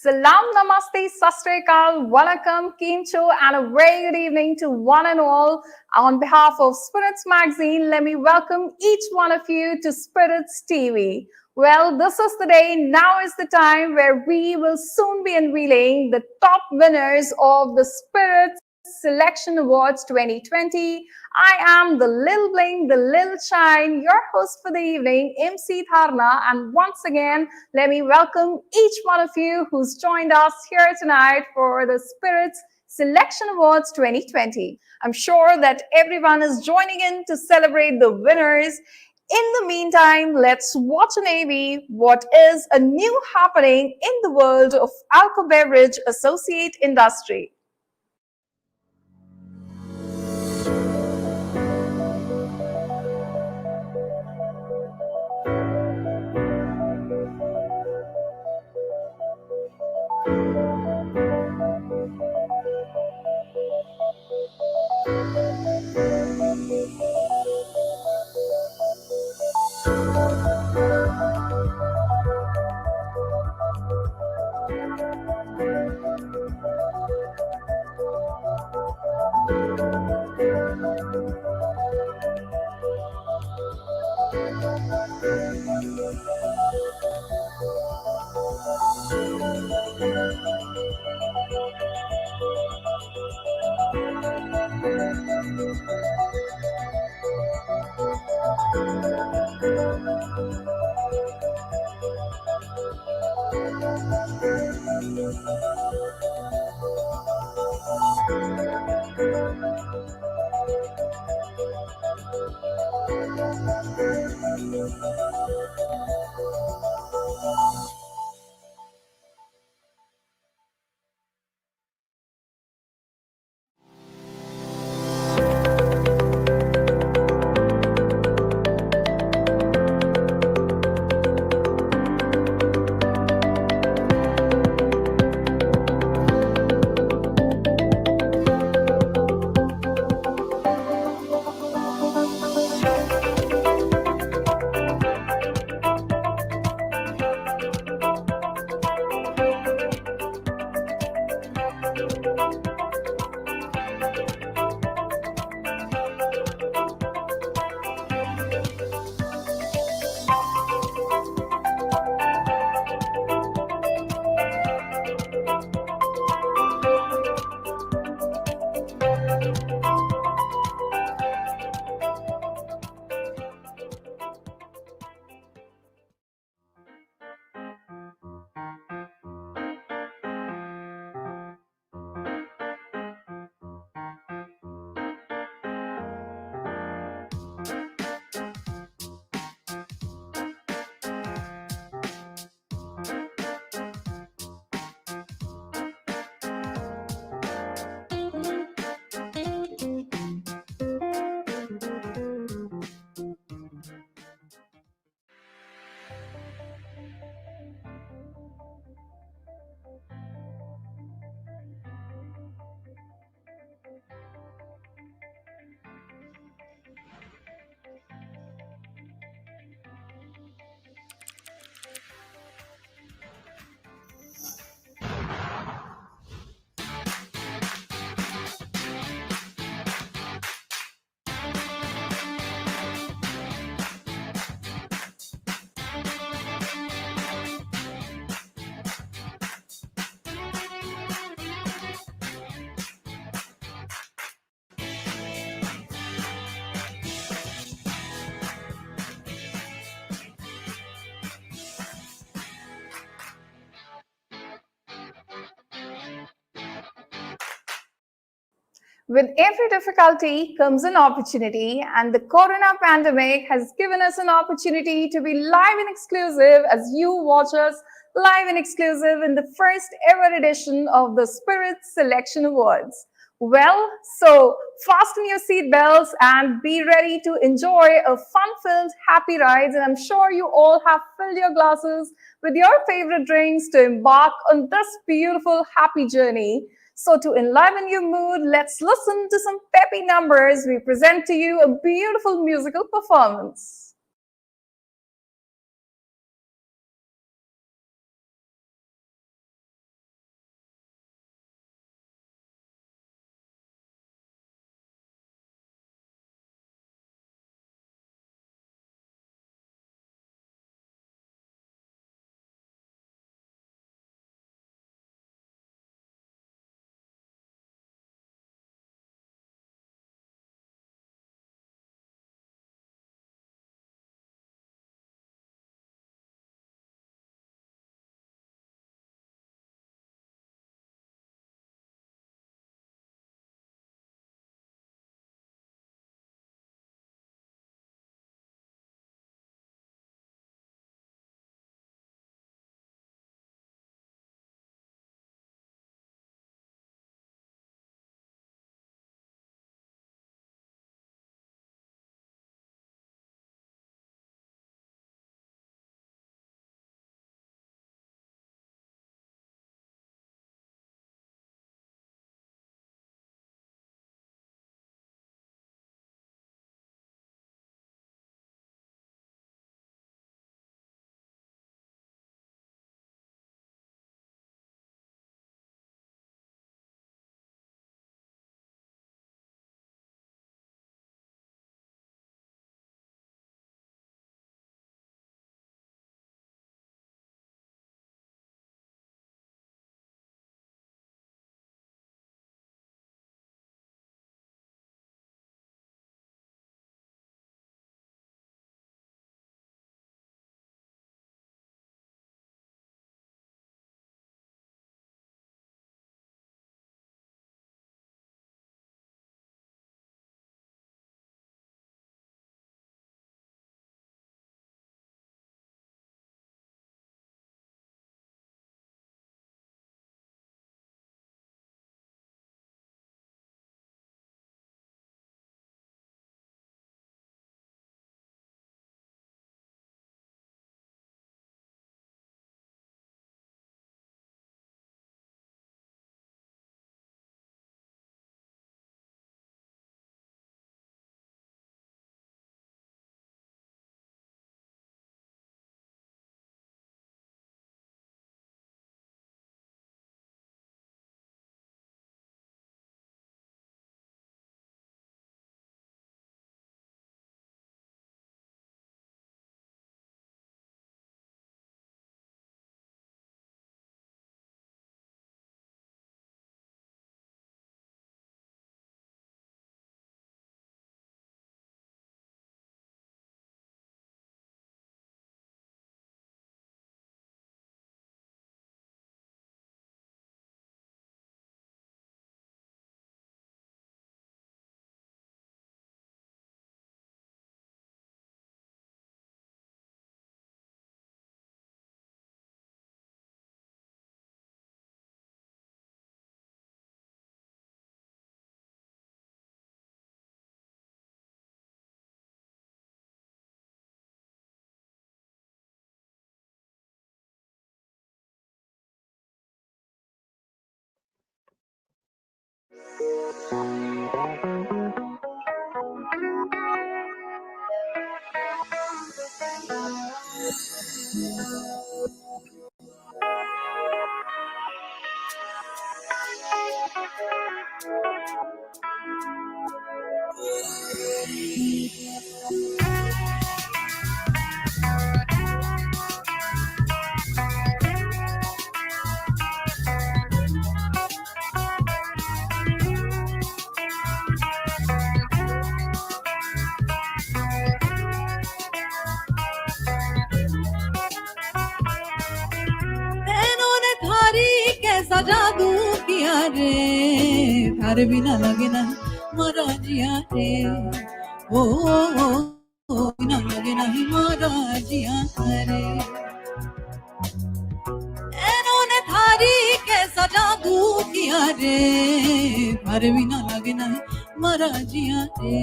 Salam, namaste, sasrikal, vanakkam, kincho, and a very good evening to one and all. On behalf of Spiritz magazine, let me welcome each one of you to Spiritz TV. Well, this is the day, now is the time where we will soon be unveiling the top winners of the Spiritz Selection Awards 2020. I am the Lil Bling, the Lil Shine, your host for the evening, MC Dharna, and once again, let me welcome each one of you who's joined us here tonight for the Spiritz Selection Awards 2020. I'm sure that everyone is joining in to celebrate the winners. In the meantime, let's watch an AV what is a new happening in the world of alcohol beverage associate industry. With every difficulty comes an opportunity, and the corona pandemic has given us an opportunity to be live and exclusive as you watch us live and exclusive in the first ever edition of the Spiritz Selection Awards. Well, so fasten your seatbelts and be ready to enjoy a fun-filled, happy ride. And I'm sure you all have filled your glasses with your favorite drinks to embark on this beautiful, happy journey. So to enliven your mood, let's listen to some peppy numbers. We present to you a beautiful musical performance. जादू किया रे घर बिना लगे नहीं मारा जिया रे ओ बिना लगे नहीं मारा जिया रे इन्होंने थारी कैसा जादू किया रे घर बिना लगे नहीं मारा जिया रे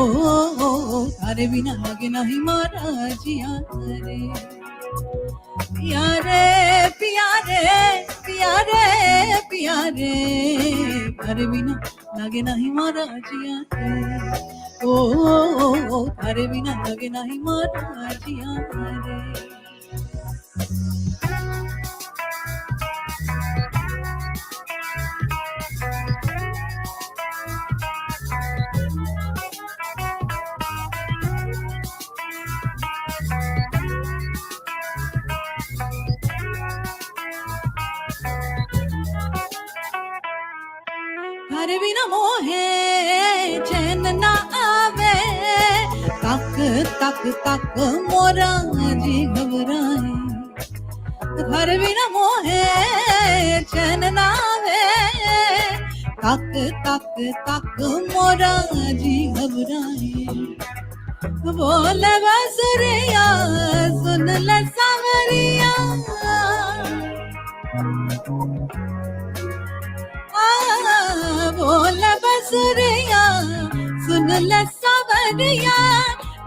ओ थारे बिना लगे नहीं मारा जिया रे प्यारे प्यारे प्यारे प्यारे घर बिना लगे नहीं मारा जिया रे ओ थारे बिना लगे नहीं मारा जिया रे घर बिना मोहे चैन ना आवे तक तक तक मोरा जी घबराए घर बिना मोहे चैन ना आवे तक तक तक मोरा जी घबराए बोले बसुरिया सुन ले सावरिया बोल बसुरिया सुन ले सावरिया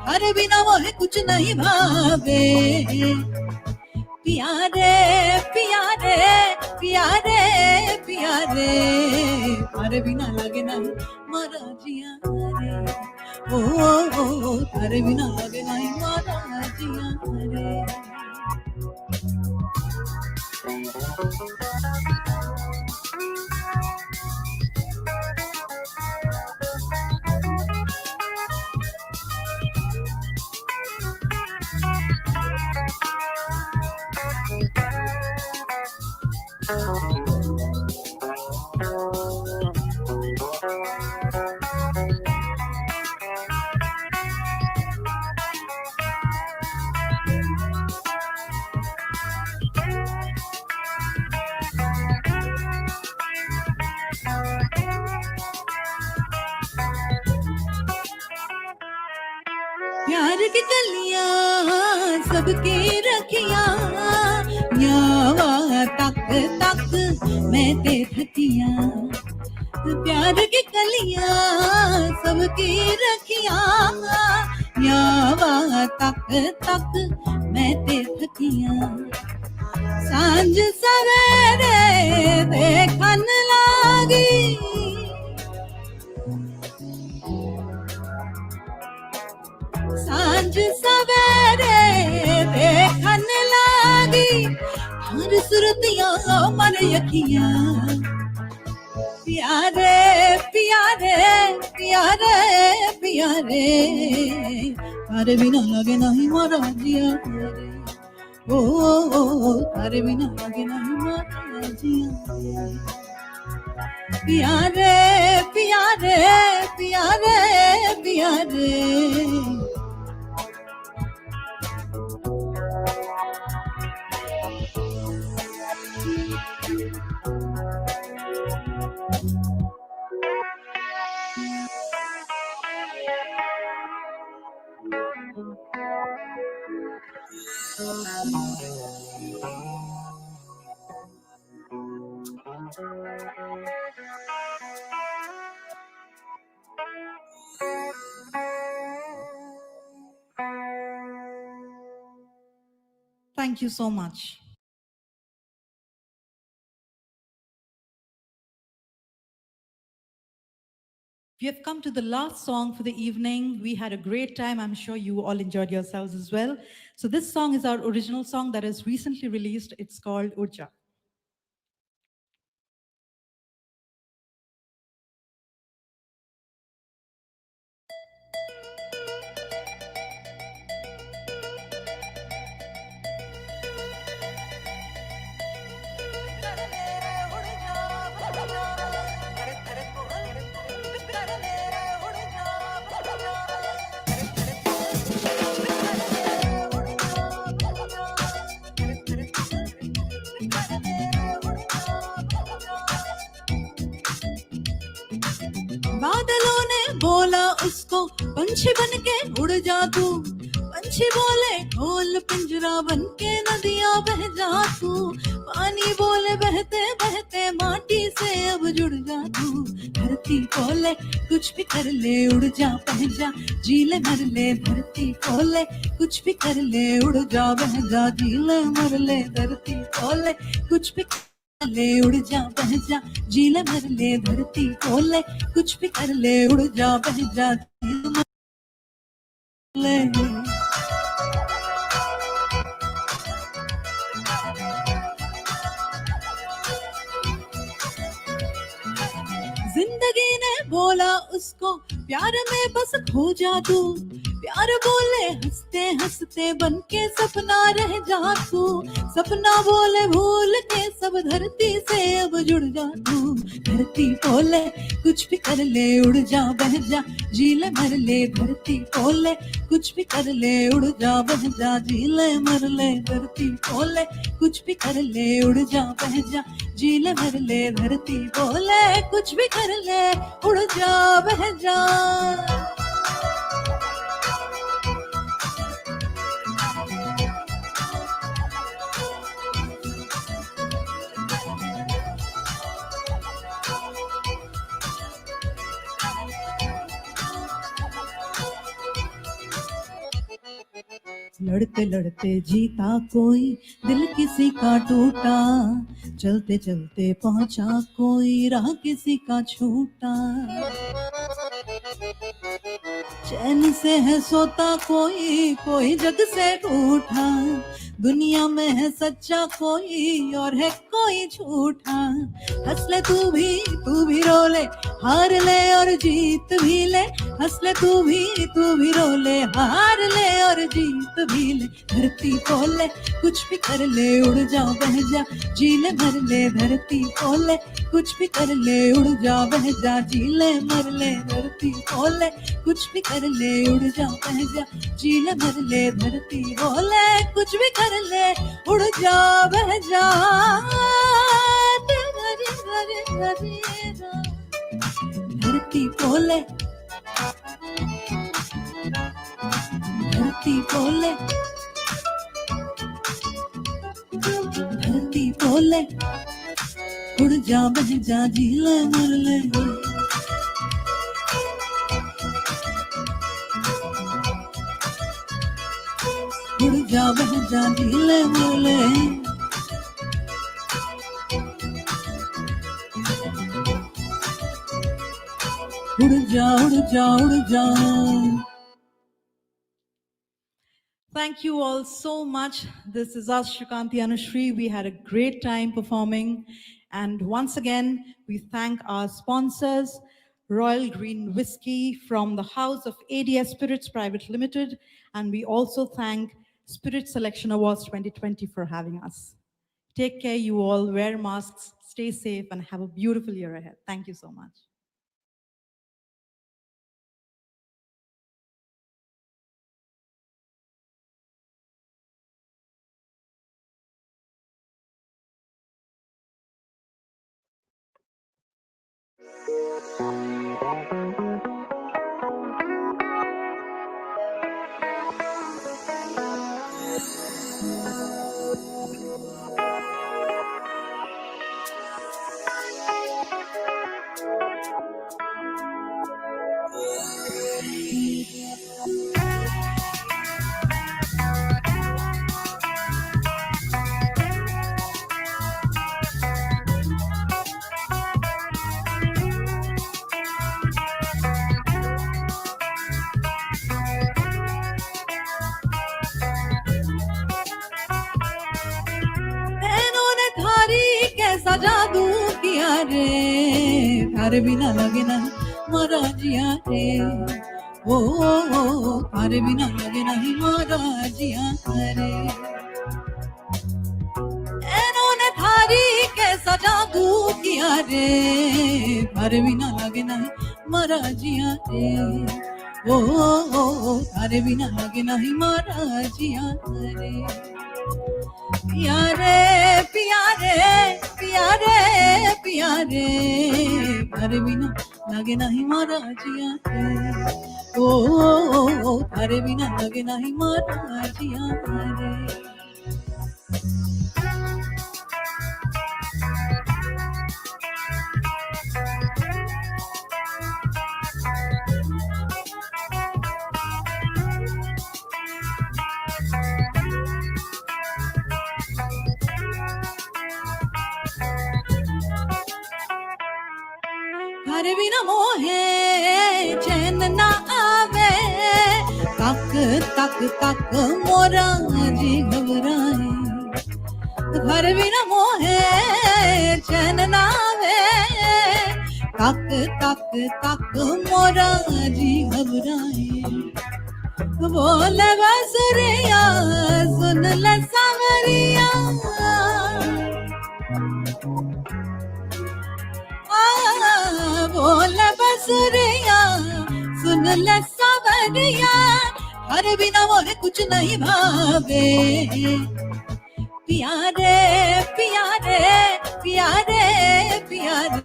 हर बिना मोहे कुछ नहीं भावे प्यारे प्यारे प्यारे प्यारे हर बिना लगे नहीं मारा जिया रे ओ हर बिना लगे नहीं मारा जिया रे प्यार की कलियां सबकी रखियां यावा तक तक मैं ते थकियां प्यार की कलियां सबकी रखियां यावा तक तक मैं ते थकियां सांझ सवेरे देखन लागी सांझ सवेरे देखन लागी हर सुरतियां मन यखियां प्यारे प्यारे प्यारे प्यारे तारे बिना लगे नहीं मारा जिया रे ओ तारे बिना लगे नहीं मारा जिया प्यारे प्यारे प्यारे प्यारे Thank you so much. We have come to the last song for the evening. We had a great time. I'm sure you all enjoyed yourselves as well. So this song is our original song that is recently released. It's called Urja. बादलों ने बोला उसको पंछी बन के उड़ जा तू पंछी बोले ढोल पिंजरा बन के नदियां बह जा तू पानी बोले बहते बहते माटी से अब जुड़ जा तू धरती बोले कुछ भी कर ले उड़ जा बह जा जीले मर ले धरती बोले कुछ भी कर ले उड़ जा बह जा जीले मर ले धरती बोले कुछ भी ले उड़ जा बह जा जीले मर ले धरती बोले कुछ भी कर ले उड़ जा बह जा जीले मर ले जिंदगी ने बोला उसको प्यार में बस खो जा तू प्यार बोले हंसते हंसते बन के सपना रह जा तू सपना बोले भूल के सब धरती से अब जुड़ जा तू धरती बोले कुछ भी कर ले उड़ जा बह जा जीले मर ले धरती बोले कुछ भी कर ले उड़ जा बह जा जीले मर ले धरती बोले कुछ भी कर ले उड़ जा बह जा जीले मर ले धरती बोले कुछ भी कर ले उड़ जा बह जा लड़ते लड़ते जीता कोई दिल किसी का टूटा चलते चलते पहुंचा कोई राह किसी का छूटा चैन से है सोता कोई कोई जग से रूठा दुनिया में है सच्चा कोई और है कोई झूठा हंस ले तू भी रो ले हार ले और जीत भी ले हंस ले तू भी रो ले हार ले और जीत भी ले धरती बोले कुछ भी कर ले उड़ जा बह जा जीले मर ले धरती बोले कुछ भी कर ले उड़ जा बह जा जीले मर ले धरती बोले कुछ भी कर ले उड़ जा बह जा जीले मर ले धरती बोले कुछ भी कर ले उड़ जा बह जा धरती बोले धरती बोले धरती बोले उड़ जा बह जा जीले मर ले उड़ जा बह जा जीले मर ले उड़ जा उड़ जा उड़ जा Thank you all so much. This is us, Shukanti Anushri. We had a great time performing. And once again, we thank our sponsors, Royal Green Whiskey from the House of ADS Spirits Private Limited. And we also thank Spirit Selection Awards 2020 for having us. Take care, you all. Wear masks, stay safe, and have a beautiful year ahead. Thank you so much. रे थारे बिना लगे नहीं मारा जिया रे ओ थारे बिना लगे नहीं मारा जिया रे इन्होंने थारी कैसा जादू किया रे थारे बिना लगे नहीं मारा जिया रे ओ थारे बिना लगे नहीं मारा जिया रे पिया रे पिया रे पिया रे पिया रे थारे बिना लगे नहीं मारा जिया रे ओ थारे बिना लगे नहीं मारा जिया रे थारे बिना मोहे चैन ना आवे तक तक तक मोरा जी घबराए थारे बिना मोहे चैन ना आवे तक तक तक मोरा जी घबराए बोले बसुरिया सुन ले सावरिया बोले बसुरिया सुन ले सावरिया हर बिना मोरे कुछ नहीं भावे पिया रे पिया रे पिया रे पिया रे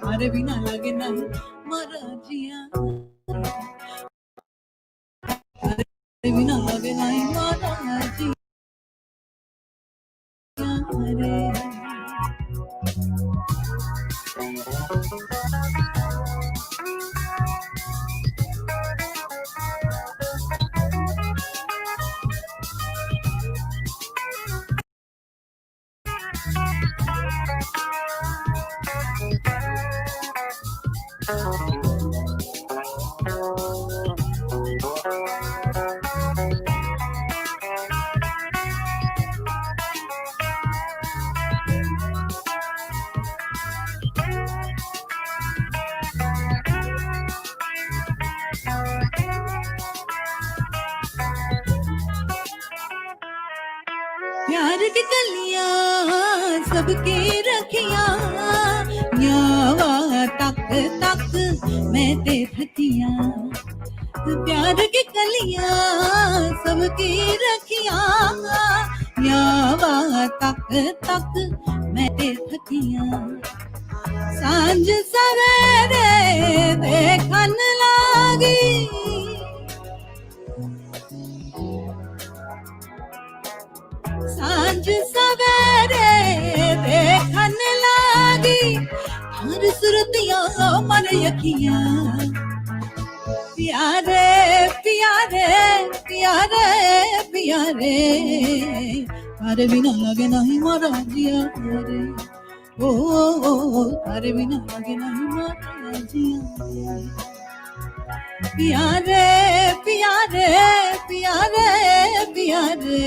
हर बिना लगे नहीं मारा जिया हर बिना लगे नहीं मारा जिया रे प्यार की कलियां सबकी रखियां यावा तक तक मैं ते थकियां प्यार की कलियां सबकी रखियां यावा तक तक मैं ते थकियां सांझ सवेरे देखन लागी सांझ सवेरे देखन लागी हर सुरतिया मन यखियां प्यारे प्यारे प्यारे प्यारे तारे बिना लगे नहीं मारा जिया रे ओ तारे बिना लगे नहीं मारा जिया प्यारे प्यारे प्यारे प्यारे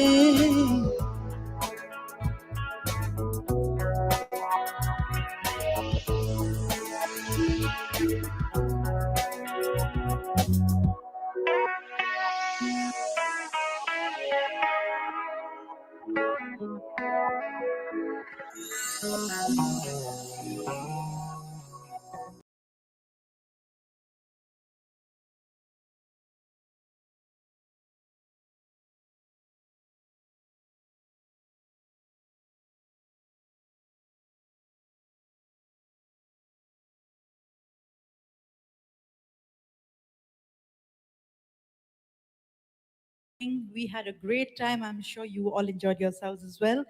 We had a great time. I'm sure you all enjoyed yourselves as well.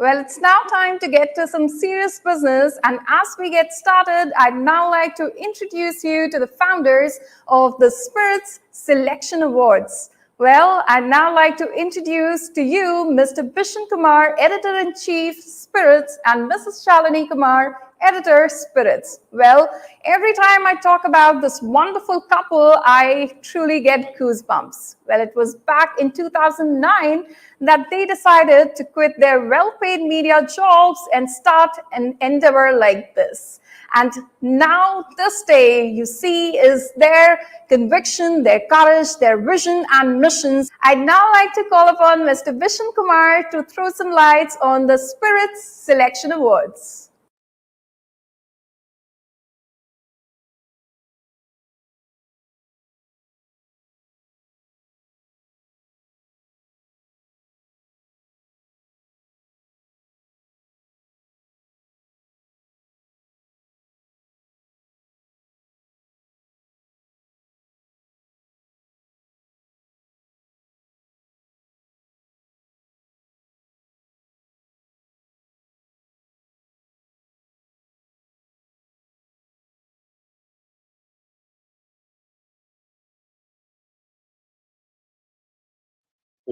Well, it's now time to get to some serious business. And as we get started, I'd now like to introduce you to the founders of the Spiritz Selection Awards. Well, I'd now like to introduce to you Mr. Bishan Kumar, Editor-in-Chief, Spiritz, and Mrs. Shalini Kumar, Editor, Spiritz. Well, every time I talk about this wonderful couple, I truly get goosebumps. Well, it was back in 2009 that they decided to quit their well-paid media jobs and start an endeavor like this. And now this day, you see, is their conviction, their courage, their vision and missions. I'd now like to call upon Mr. Bishan Kumar to throw some lights on the Spiritz Selection Awards.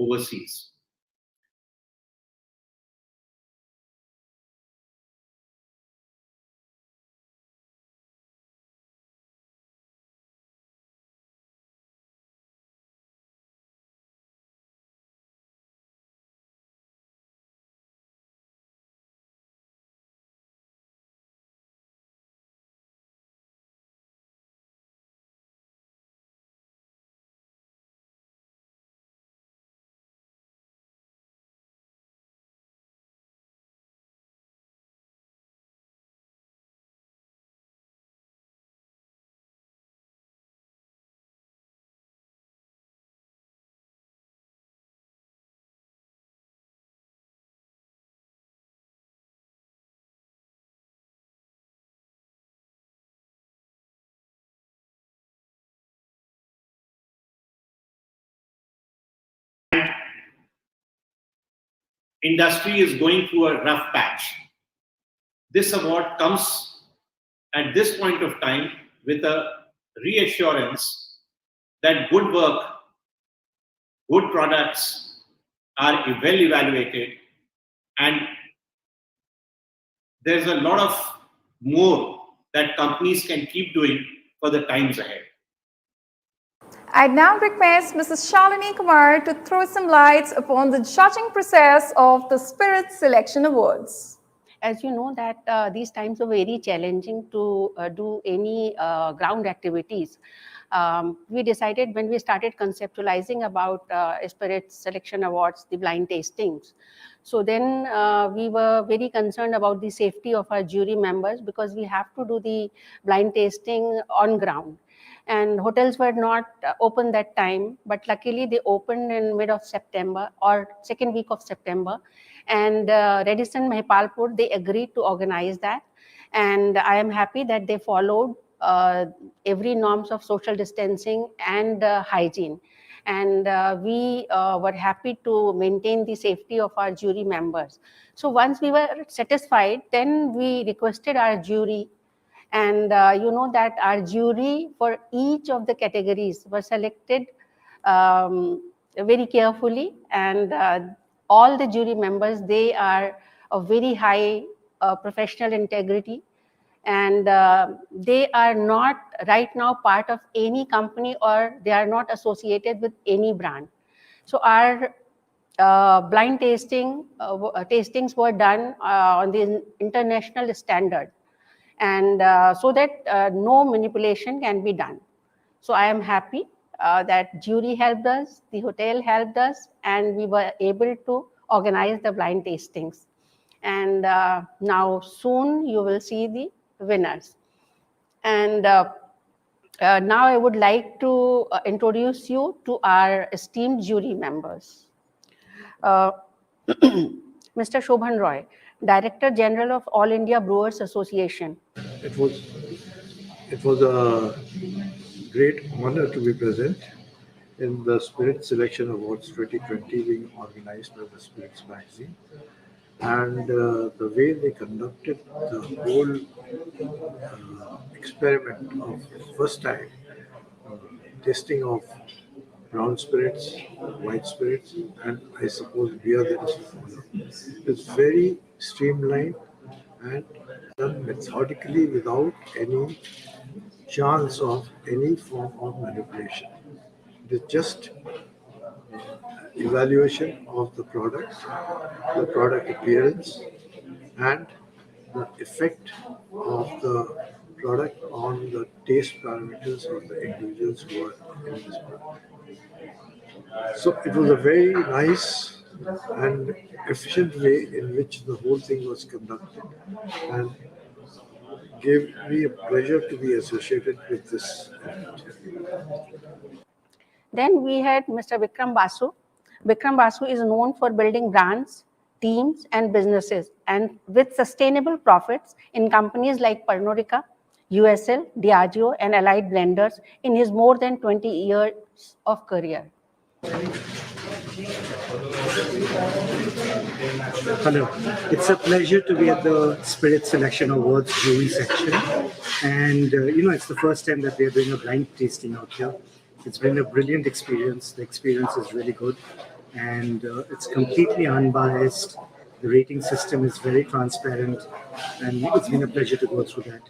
overseas. Industry is going through a rough patch. This award comes at this point of time with a reassurance that good work, good products are well evaluated, and there's a lot of more that companies can keep doing for the times ahead. I now request Mrs. Shalini Kumar to throw some lights upon the judging process of the Spiritz Selection Awards. As you know that these times are very challenging to do any ground activities. We decided when we started conceptualizing about Spiritz Selection Awards, the blind tastings. So then we were very concerned about the safety of our jury members because we have to do the blind tasting on ground. And hotels were not open that time, but luckily they opened in mid of September or second week of September. And Radisson Mahipalpur, they agreed to organize that. And I am happy that they followed every norms of social distancing and hygiene. And we were happy to maintain the safety of our jury members. So once we were satisfied, then we requested our jury. And you know that our jury for each of the categories were selected very carefully, and all the jury members, they are of very high professional integrity, and they are not right now part of any company, or they are not associated with any brand. So our blind tastings were done on the international standard, and so that no manipulation can be done. So I am happy that jury helped us, the hotel helped us, and we were able to organize the blind tastings. And now soon you will see the winners. And now I would like to introduce you to our esteemed jury members. Mr. Shobhan Roy, Director General of All India Brewers Association. It was a great honor to be present in the Spirit Selection Awards 2020 being organized by the Spiritz magazine. and the way they conducted the whole experiment of first time tasting of brown spirits, white spirits, and I suppose beer that is to follow. It's very streamlined and done methodically without any chance of any form of manipulation. It is just evaluation of the product appearance, and the effect of the product on the taste parameters of the individuals who are in this product. So it was a very nice and efficient way in which the whole thing was conducted, and gave me a pleasure to be associated with this event. Then we had Mr. Vikram Basu. Vikram Basu is known for building brands, teams, and businesses, and with sustainable profits in companies like Pernod USL, Diageo, and Allied Blenders in his more than 20 years of career. Hello, it's a pleasure to be at the Spiritz Selection Awards jury section, and it's the first time that we are doing a blind tasting out here. It's been a brilliant experience. The experience is really good, and it's completely unbiased. The rating system is very transparent, and it's been a pleasure to go through that.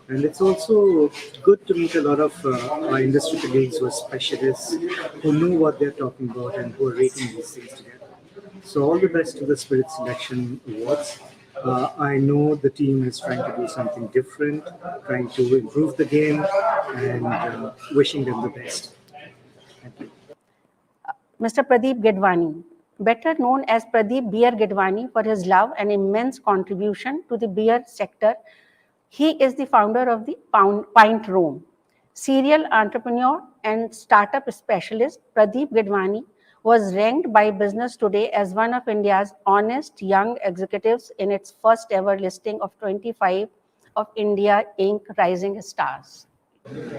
And it's also good to meet a lot of our industry colleagues who are specialists, who know what they're talking about and who are rating these things together. So all the best to the Spirit Selection Awards. I know the team is trying to do something different, trying to improve the game, and wishing them the best. Thank you. Mr. Pradeep Gedwani, better known as Pradeep Beer Gedwani for his love and immense contribution to the beer sector. He is the founder of the Pint Room. Serial entrepreneur and startup specialist Pradeep Gedwani was ranked by Business Today as one of India's honest young executives in its first ever listing of 25 of India Inc. Rising Stars.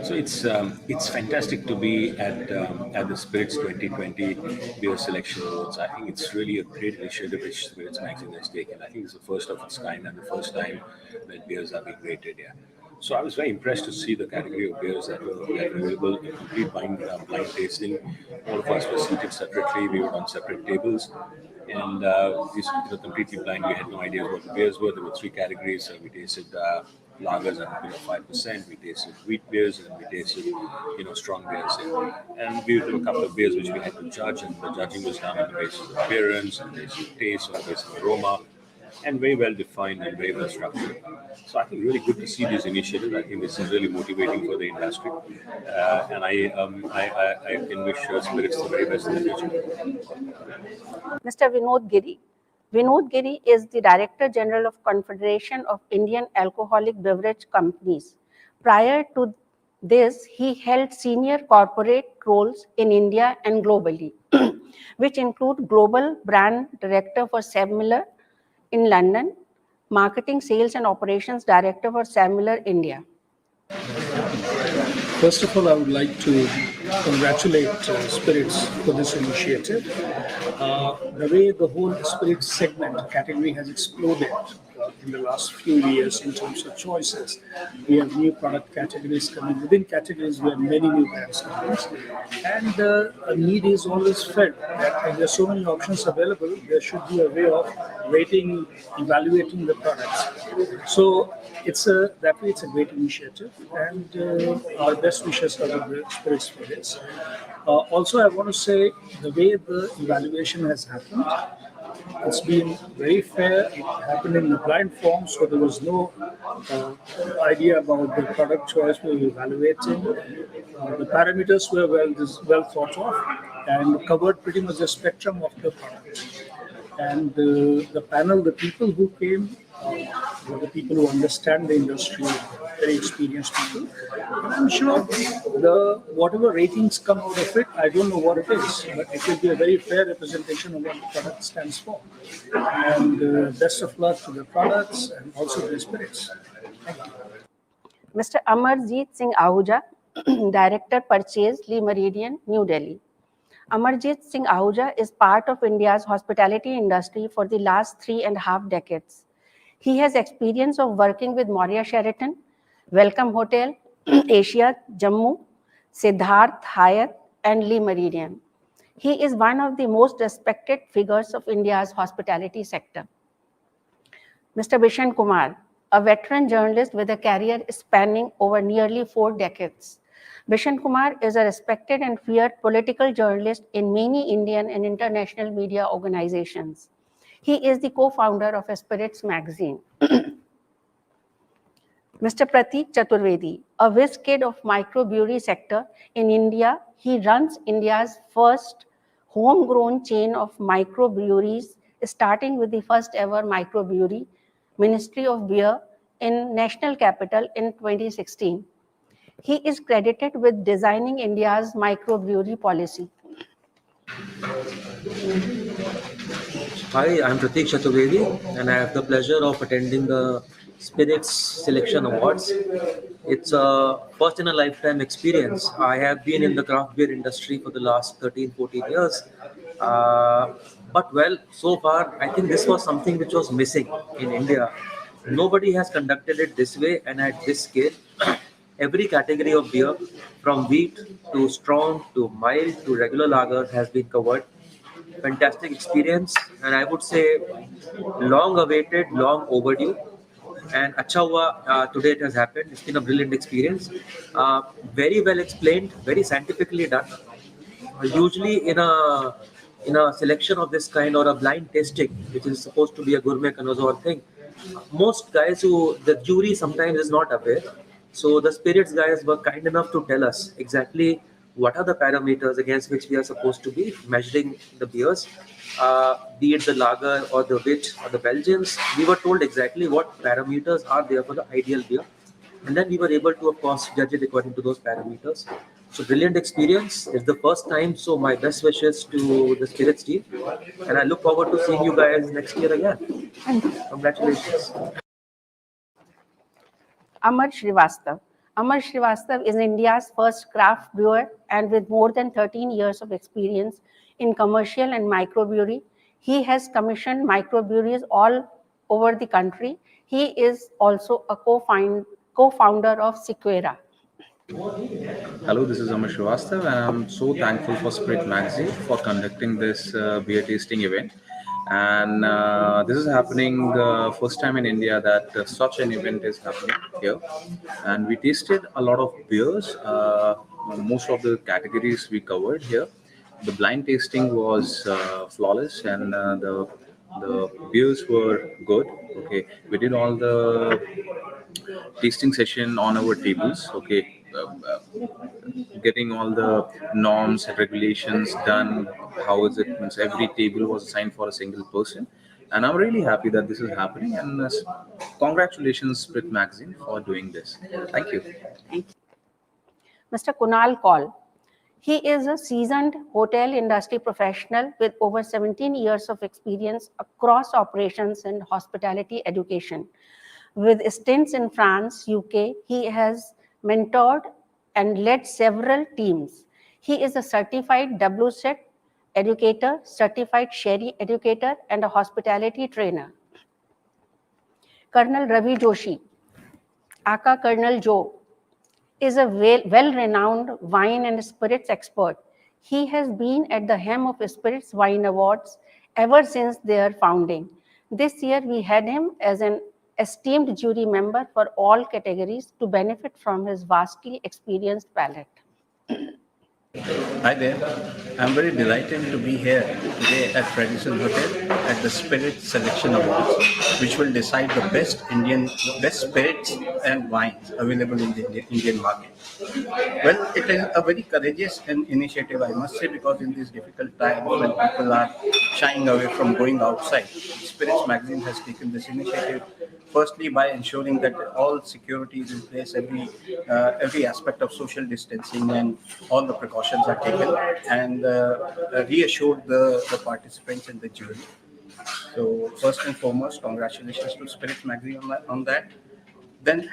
So it's fantastic to be at the Spiritz 2020 Beer Selection Awards. I think it's really a great initiative which Spiritz Magazine has taken. I think it's the first of its kind and the first time that beers are being rated here. So I was very impressed to see the category of beers that were available, a complete blind tasting. All of us were seated separately. We were on separate tables. And we were completely blind. We had no idea what the beers were. There were three categories. We tasted lagers at 5%. We tasted wheat beers, and we tasted strong beers. And there were a couple of beers which we had to judge, and the judging was done on the basis of appearance, on the basis of taste, on the basis of aroma, and very well defined and very well structured. So I think really good to see these initiatives. I think this is really motivating for the industry, and I can wish Spiritz the very best in the future. Mr. Vinod Giri. Vinod Giri is the Director General of Confederation of Indian Alcoholic Beverage Companies. Prior to this, he held senior corporate roles in India and globally, which include Global Brand Director for Sam Miller in London, Marketing, Sales and Operations Director for Sam Miller India. First of all, I would like to congratulate Spiritz for this initiative. The way the whole Spiritz segment category has exploded in the last few years in terms of choices. We have new product categories coming. Within categories, we have many new brands coming. And a need is always felt that when there are so many options available, there should be a way of rating, evaluating the products. So it's a great initiative, and our best wishes for the Spiritz for this. Also, I want to say the way the evaluation has happened, it's been very fair. It happened in the blind form, so there was no idea about the product choice we were evaluating. The parameters were well thought of and covered pretty much the spectrum of the product. And the panel, the people who came, were the people who understand the industry, very experienced people. And I'm sure whatever ratings come out of it, I don't know what it is, but it will be a very fair representation of what the product stands for. And best of luck to the products and also the Spiritz. Thank you. Mr. Amarjeet Singh Ahuja, Director Purchase, Lee Meridian, New Delhi. Amarjit Singh Ahuja is part of India's hospitality industry for the last 3.5 decades. He has experience of working with Maurya Sheraton, Welcome Hotel, Asia Jammu, Siddharth Hyatt, and Le Méridien. He is one of the most respected figures of India's hospitality sector. Mr. Bishan Kumar, a veteran journalist with a career spanning over nearly 4 decades. Bishan Kumar is a respected and feared political journalist in many Indian and international media organizations. He is the co-founder of Spiritz magazine. Mr. Pratik Chaturvedi, a whiz kid of microbrewery sector in India, he runs India's first homegrown chain of microbreweries, starting with the first ever microbrewery, Ministry of Beer, in national capital in 2016. He is credited with designing India's microbrewery policy. Hi, I'm Pratik Chaturvedi, and I have the pleasure of attending the Spiritz Selection Awards. It's a first in a lifetime experience. I have been in the craft beer industry for the last 13-14 years. But well, so far, I think this was something which was missing in India. Nobody has conducted it this way and at this scale. Every category of beer, from wheat to strong to mild to regular lager, has been covered. Fantastic experience, and I would say long awaited, long overdue. And acha hua, today it has happened. It's been a brilliant experience. Very well explained, very scientifically done. Usually in a selection of this kind or a blind tasting, which is supposed to be a gourmet connoisseur thing, most guys who the jury sometimes is not aware. So the spirits guys were kind enough to tell us exactly what are the parameters against which we are supposed to be measuring the beers, be it the lager or the wit or the Belgians. We were told exactly what parameters are there for the ideal beer, and then we were able to, of course, judge it according to those parameters. So brilliant experience. It's the first time, so my best wishes to the Spirits team, and I look forward to seeing you guys next year again. Congratulations. Amar Srivastav. Amar Srivastav is India's first craft brewer, and with more than 13 years of experience in commercial and microbrewery, he has commissioned microbreweries all over the country. He is also a co-founder of Sequera. Hello, this is Amar Srivastav, and I'm so thankful for Spirit Magazine for conducting this beer tasting event. And this is happening first time in India that such an event is happening here. And we tasted a lot of beers. Most of the categories we covered here. The blind tasting was flawless, and the beers were good. Okay, we did all the tasting session on our tables. Okay, getting all the norms and regulations done. How is it? Means every table was assigned for a single person, and I'm really happy that this is happening. And congratulations, Spirit Magazine, for doing this. Thank you. Mr. Kunal Kaul. He is a seasoned hotel industry professional with over 17 years of experience across operations and hospitality education. With stints in France, UK, he has mentored and led several teams. He is a certified WSET educator, certified sherry educator, and a hospitality trainer. Colonel Ravi Joshi, aka Colonel Joe, is a well-renowned wine and spirits expert. He has been at the helm of Spirits Wine Awards ever since their founding. This year, we had him as an esteemed jury member for all categories to benefit from his vastly experienced palate. Hi there. I'm very delighted to be here today at Radisson Hotel at the Spirit Selection Awards, which will decide the best spirits and wines available in the Indian market. Well, it is a very courageous initiative, I must say, because in these difficult times when people are shying away from going outside, Spirits Magazine has taken this initiative. Firstly, by ensuring that all security is in place, every aspect of social distancing and all the precautions are taken, and reassured the participants in the jury. So, first and foremost, congratulations to Spirit Magazine on that. Then,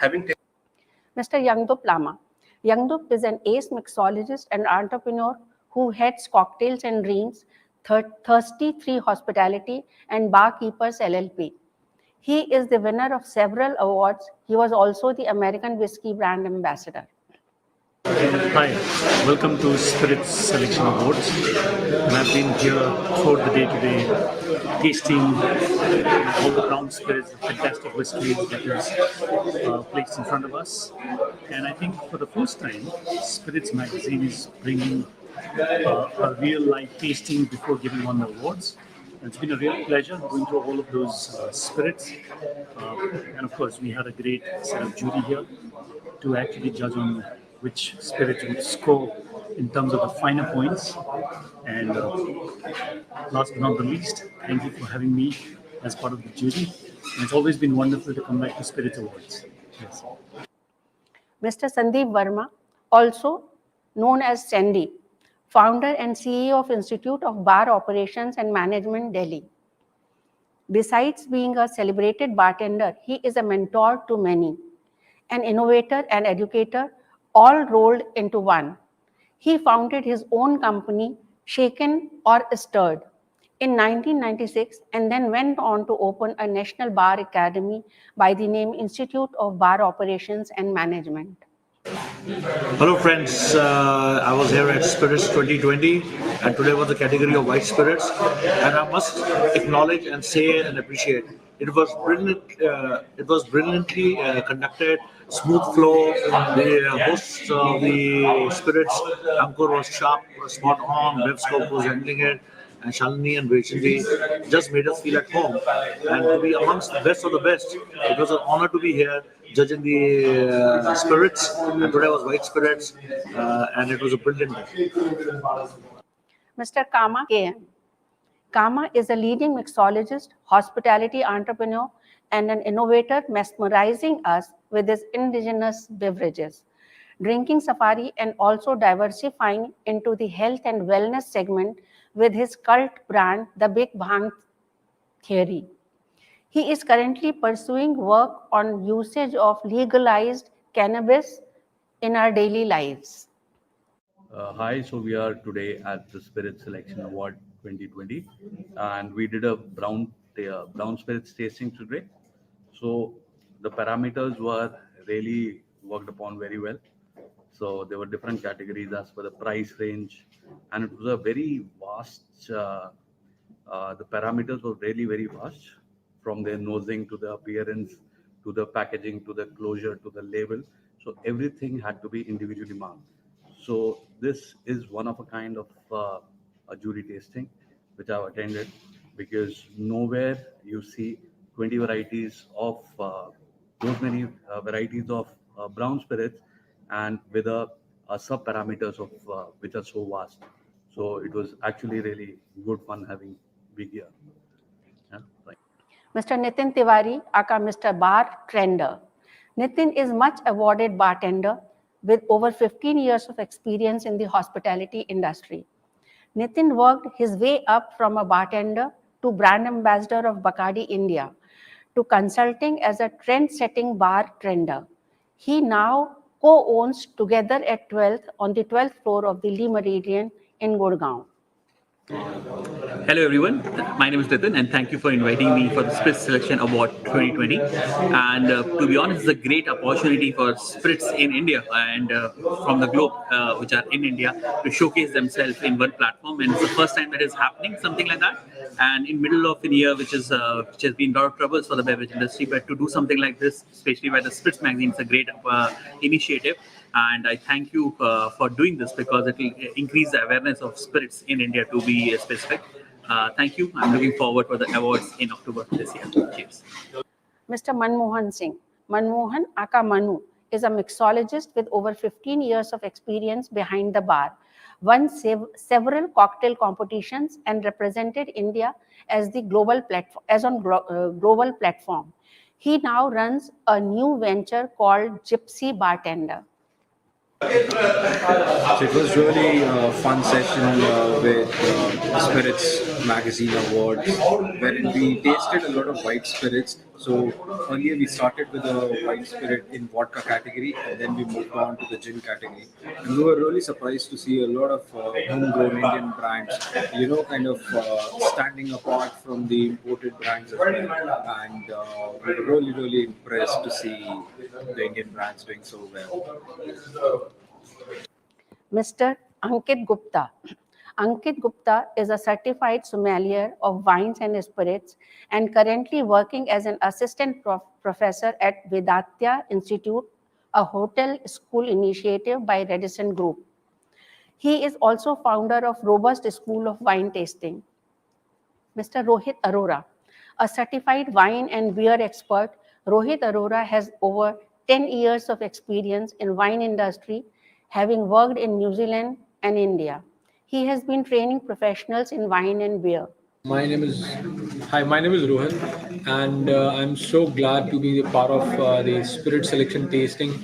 Mr. Yangdup Lama. Yangdup is an ace mixologist and entrepreneur who heads Cocktails and Dreams, Thirsty 3 Hospitality, and Barkeepers LLP. He is the winner of several awards. He was also the American Whiskey Brand Ambassador. Hi, welcome to Spiritz Selection Awards. And I've been here throughout the day today, tasting all the brown spirits, the fantastic whiskeys that is placed in front of us. And I think for the first time, Spiritz magazine is bringing a real life tasting before giving on the awards. It's been a real pleasure going through all of those spirits. And of course, we had a great set of jury here to actually judge on which spirit would score in terms of the finer points. And last but not the least, thank you for having me as part of the jury. And it's always been wonderful to come back to Spiritz Awards. Yes. Mr. Sandeep Verma, also known as Sandy, founder and CEO of Institute of Bar Operations and Management, Delhi. Besides being a celebrated bartender, he is a mentor to many, an innovator and educator, all rolled into one. He founded his own company, Shaken or Stirred, in 1996 and then went on to open a national bar academy by the name Institute of Bar Operations and Management. Hello friends, I was here at Spiritz 2020 and today was the category of white spirits, and I must acknowledge and say and appreciate it was brilliant. It was brilliantly conducted, smooth flow. The hosts of the spirits, Ankur was sharp, spot on. Bevscope was handling it, and Shalini and Vaishnavi just made us feel at home. And to be amongst the best of the best, it was an honor to be here judging the spirits. And today was white spirits, and it was a brilliant day. Mr. Kama KM. Kama is a leading mixologist, hospitality entrepreneur, and an innovator mesmerizing us with his indigenous beverages, drinking safari, and also diversifying into the health and wellness segment with his cult brand, The Big Bang Theory. He is currently pursuing work on usage of legalized cannabis in our daily lives. Hi, so we are today at the Spirit Selection Award 2020, and we did a brown spirits tasting today. So the parameters were really worked upon very well. So there were different categories as per the price range, and it was a very vast. The parameters were really very vast, from their nosing to the appearance, to the packaging, to the closure, to the label. So everything had to be individually marked. So this is one of a kind of a jury tasting which I've attended, because nowhere you see 20 varieties of those many varieties of brown spirits, and with a sub parameters of which are so vast. So it was actually really good fun having big here. Yeah, right. Mr. Nitin Tiwari, aka Mr. Bar Trender. Nitin is much awarded bartender with over 15 years of experience in the hospitality industry. Nitin worked his way up from a bartender to brand ambassador of Bacardi India to consulting as a trend-setting bar trender. He now co-owns Together at 12th on the 12th floor of the Le Meridian in Gurgaon. Hello everyone, my name is Nitin and thank you for inviting me for the Spiritz Selection Award 2020. And to be honest, it's a great opportunity for spirits in India and from the globe, which are in India, to showcase themselves in one platform. And it's the first time that is happening, something like that. And in middle of a year, which has been a lot of troubles for the beverage industry, but to do something like this, especially by the Spiritz magazine, it's a great initiative. And I thank you for doing this, because it will increase the awareness of spirits in India, to be specific. Thank you. I'm looking forward for the awards in October this year. Cheers. Mr. Manmohan Singh. Manmohan, aka Manu, is a mixologist with over 15 years of experience behind the bar, won several cocktail competitions, and represented India as the global platform. He now runs a new venture called Gypsy Bartender. So it was really a fun session with Spiritz Magazine Awards, wherein we tasted a lot of white spirits So earlier we started with a wine spirit in vodka category, and then we moved on to the gin category. And we were really surprised to see a lot of homegrown Indian brands, kind of standing apart from the imported brands as well. And we were really, really impressed to see the Indian brands doing so well. Mr. Ankit Gupta. Ankit Gupta is a certified sommelier of wines and spirits and currently working as an assistant professor at Vedatya Institute, a hotel school initiative by Radisson Group. He is also founder of Robust School of Wine Tasting. Mr. Rohit Arora, a certified wine and beer expert, Rohit Arora has over 10 years of experience in wine industry, having worked in New Zealand and India. He has been training professionals in wine and beer. My name is my name is Rohan, and I'm so glad to be a part of the Spirit Selection tasting.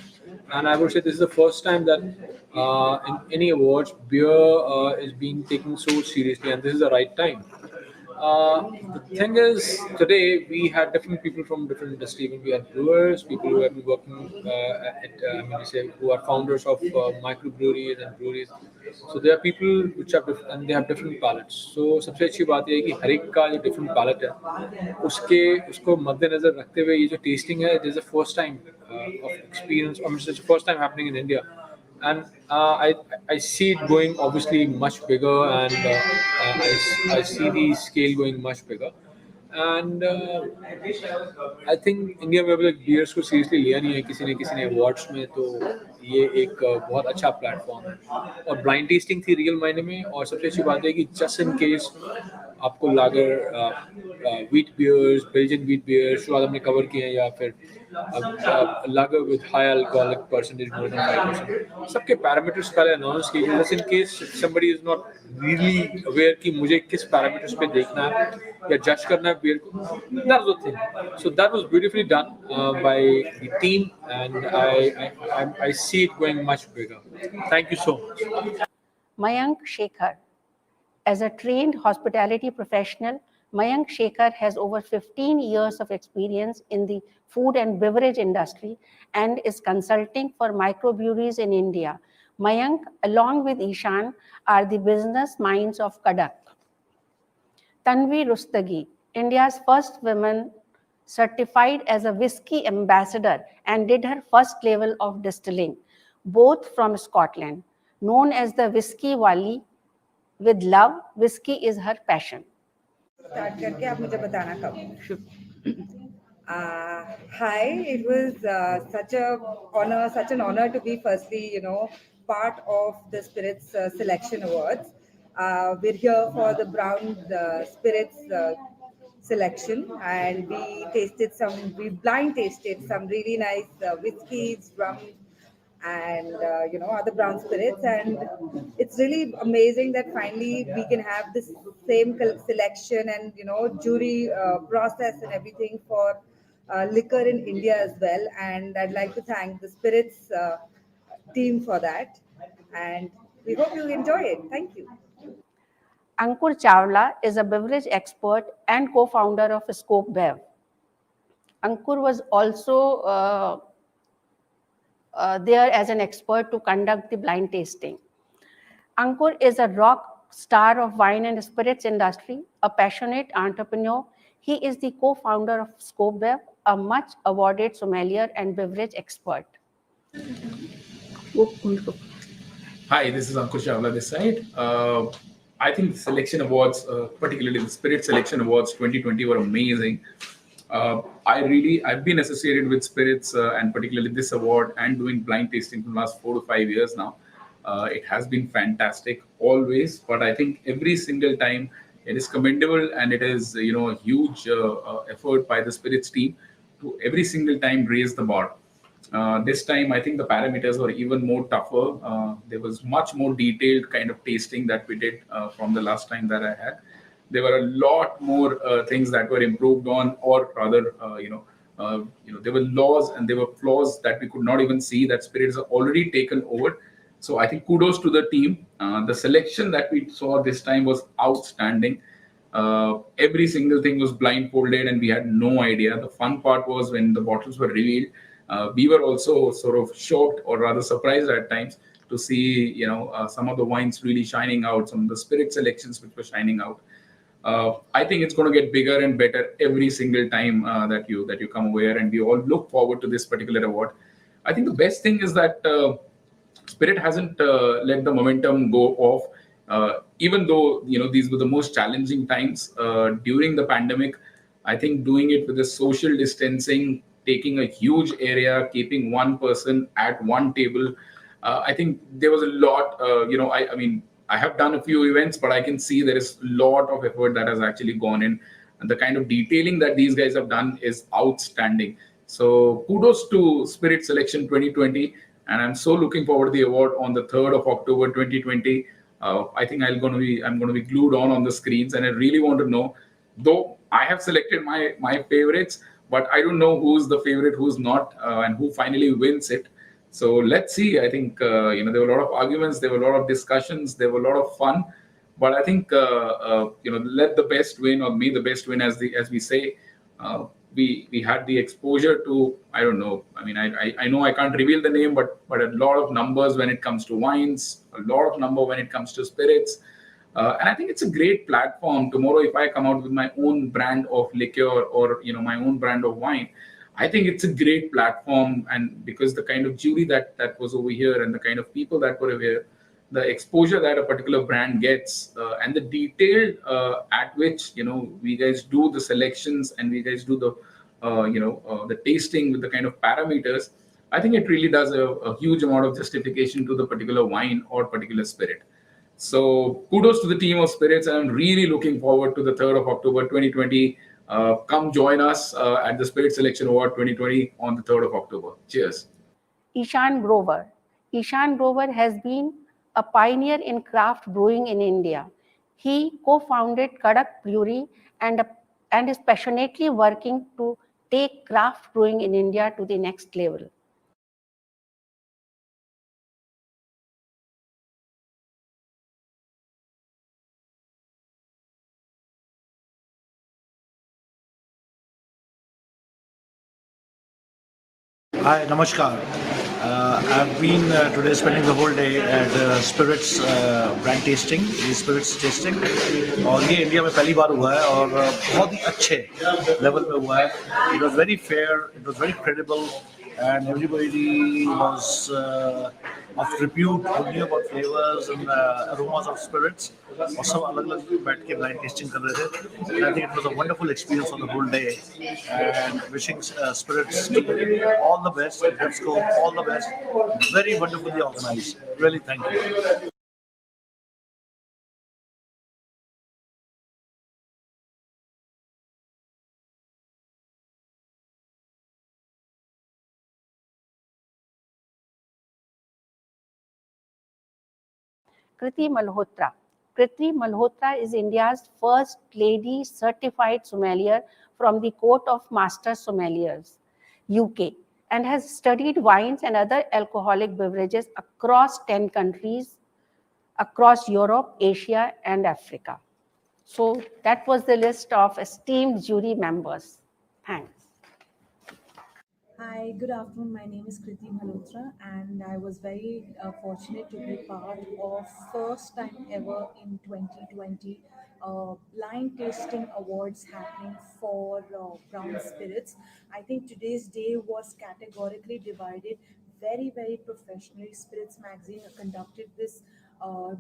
And I would say this is the first time that in any awards, beer is being taken so seriously, and this is the right time. The thing is, today we had different people from different industry. We had brewers, people who have been working who are founders of microbreweries and breweries. So there are people which have and they have different palates. So सबसे अच्छी बात ये है कि हर एक का जो different palate है, उसको मद्देनजर रखते हुए ये जो tasting है, this is the first time of experience. I mean, it's the first time happening in India. And I see it going obviously much bigger, and I see the scale going much bigger. And I think India में अभी तक bears को seriously लिया नहीं है किसी ने awards में, तो ये एक बहुत अच्छा प्लेटफॉर्म है. और ब्लाइंड टेस्टिंग थी रियल मायने में, और सबसे अच्छी बात है कि जस्ट इन केस आपको lager wheat beers, Belgian wheat beers जो आज हमने कवर किए हैं, या फिर lager with high alcoholic percentage more than 5%. सबके पैरामीटर्स पहले अनाउंस किए गए, just in case somebody is not really aware कि मुझे किस पैरामीटर्स पे देखना है या जज करना है बियर को. That was the thing. So that was beautifully done by the team, and I see it going much bigger. Thank you so much. Mayank Shekhar. As a trained hospitality professional, Mayank Shekhar has over 15 years of experience in the food and beverage industry and is consulting for microbreweries in India. Mayank, along with Ishan, are the business minds of Kadak. Tanvi Rustagi, India's first woman certified as a whiskey ambassador and did her first level of distilling, both from Scotland. Known as the Whiskey Wali, with love, whiskey is her passion. Start करके आप मुझे बताना कब. Hi, it was such an honor to be firstly, part of the Spiritz Selection Awards. We're here for the brown Spiritz selection, and we blind tasted some really nice whiskeys, rum, and other brown spirits, and it's really amazing that finally we can have this same selection and jury process and everything for liquor in India as well. And I'd like to thank the Spiritz team for that, and we hope you enjoy it. Thank you. Ankur Chawla is a beverage expert and co-founder of Scope Bev. Ankur was also there as an expert to conduct the blind tasting. Ankur is a rock star of wine and spirits industry, a passionate entrepreneur. He is the co-founder of Scope Bev, a much awarded sommelier and beverage expert. Hi, this is Ankur Chawla this side. I think the selection awards, particularly the Spirit Selection Awards 2020, were amazing. I've been associated with Spirits and particularly this award and doing blind tasting for the last 4 to 5 years now. It has been fantastic always, but I think every single time it is commendable, and it is a huge effort by the Spirits team to every single time raise the bar. This time, I think the parameters were even more tougher. There was much more detailed kind of tasting that we did from the last time that I had. There were a lot more things that were improved on, or rather, there were laws and there were flaws that we could not even see that Spirits have already taken over. So I think kudos to the team. The selection that we saw this time was outstanding. Every single thing was blindfolded and we had no idea. The fun part was when the bottles were revealed, we were also sort of shocked or rather surprised at times to see, some of the wines really shining out, some of the spirit selections which were shining out. I think it's going to get bigger and better every single time that you come over, and we all look forward to this particular award. I think the best thing is that Spirit hasn't let the momentum go off, even though these were the most challenging times during the pandemic. I think doing it with the social distancing, taking a huge area, keeping one person at one table. I think there was a lot. I mean, I have done a few events, but I can see there is a lot of effort that has actually gone in, and the kind of detailing that these guys have done is outstanding. So kudos to Spirit Selection 2020, and I'm so looking forward to the award on the 3rd of October 2020. I think I'm going to be glued on the screens, and I really want to know. Though I have selected my favorites, but I don't know who's the favorite, who's not, and who finally wins it. So let's see. I think there were a lot of arguments, there were a lot of discussions, there were a lot of fun. But I think let the best win, or may the best win, as we say. We had the exposure to, I don't know. I mean, I know I can't reveal the name, but a lot of numbers when it comes to wines, a lot of number when it comes to spirits. And I think it's a great platform. Tomorrow, if I come out with my own brand of liquor or my own brand of wine, I think it's a great platform. And because the kind of jury that was over here and the kind of people that were over here, the exposure that a particular brand gets, and the detail at which we guys do the selections and we guys do the tasting with the kind of parameters, I think it really does a huge amount of justification to the particular wine or particular spirit. So kudos to the team of Spirits, and I'm really looking forward to the 3rd of October 2020. Come join us at the Spirit Selection Award 2020 on the 3rd of October. Cheers. Ishan Grover. Ishan Grover has been a pioneer in craft brewing in India. He co-founded Kadak Brewery and is passionately working to take craft brewing in India to the next level. Hi, Namaskar. I've been today spending the whole day at Spirit's brand tasting, ये Spirits tasting, और ये India में पहली बार हुआ है और बहुत ही अच्छे लेवल में हुआ है. It was very fair, it was very credible, and everybody was of repute who knew about flavors and aromas of spirits. और सब अलग-अलग बैठ के blind tasting कर रहे थे. And I think it was a wonderful experience for the whole day. And wishing Spirits all the best. Let's go, all the best. Very wonderfully organized. Really, thank you. Kriti Malhotra. Kriti Malhotra is India's first lady certified sommelier from the Court of Master Sommeliers, UK, and has studied wines and other alcoholic beverages across 10 countries, across Europe, Asia, and Africa. So that was the list of esteemed jury members. Thanks. Hi, good afternoon. My name is Kriti Malhotra, and I was very fortunate to be part of first time ever in 2020 blind tasting awards happening for brown spirits. I think today's day was categorically divided. Very professionally, Spirits Magazine conducted this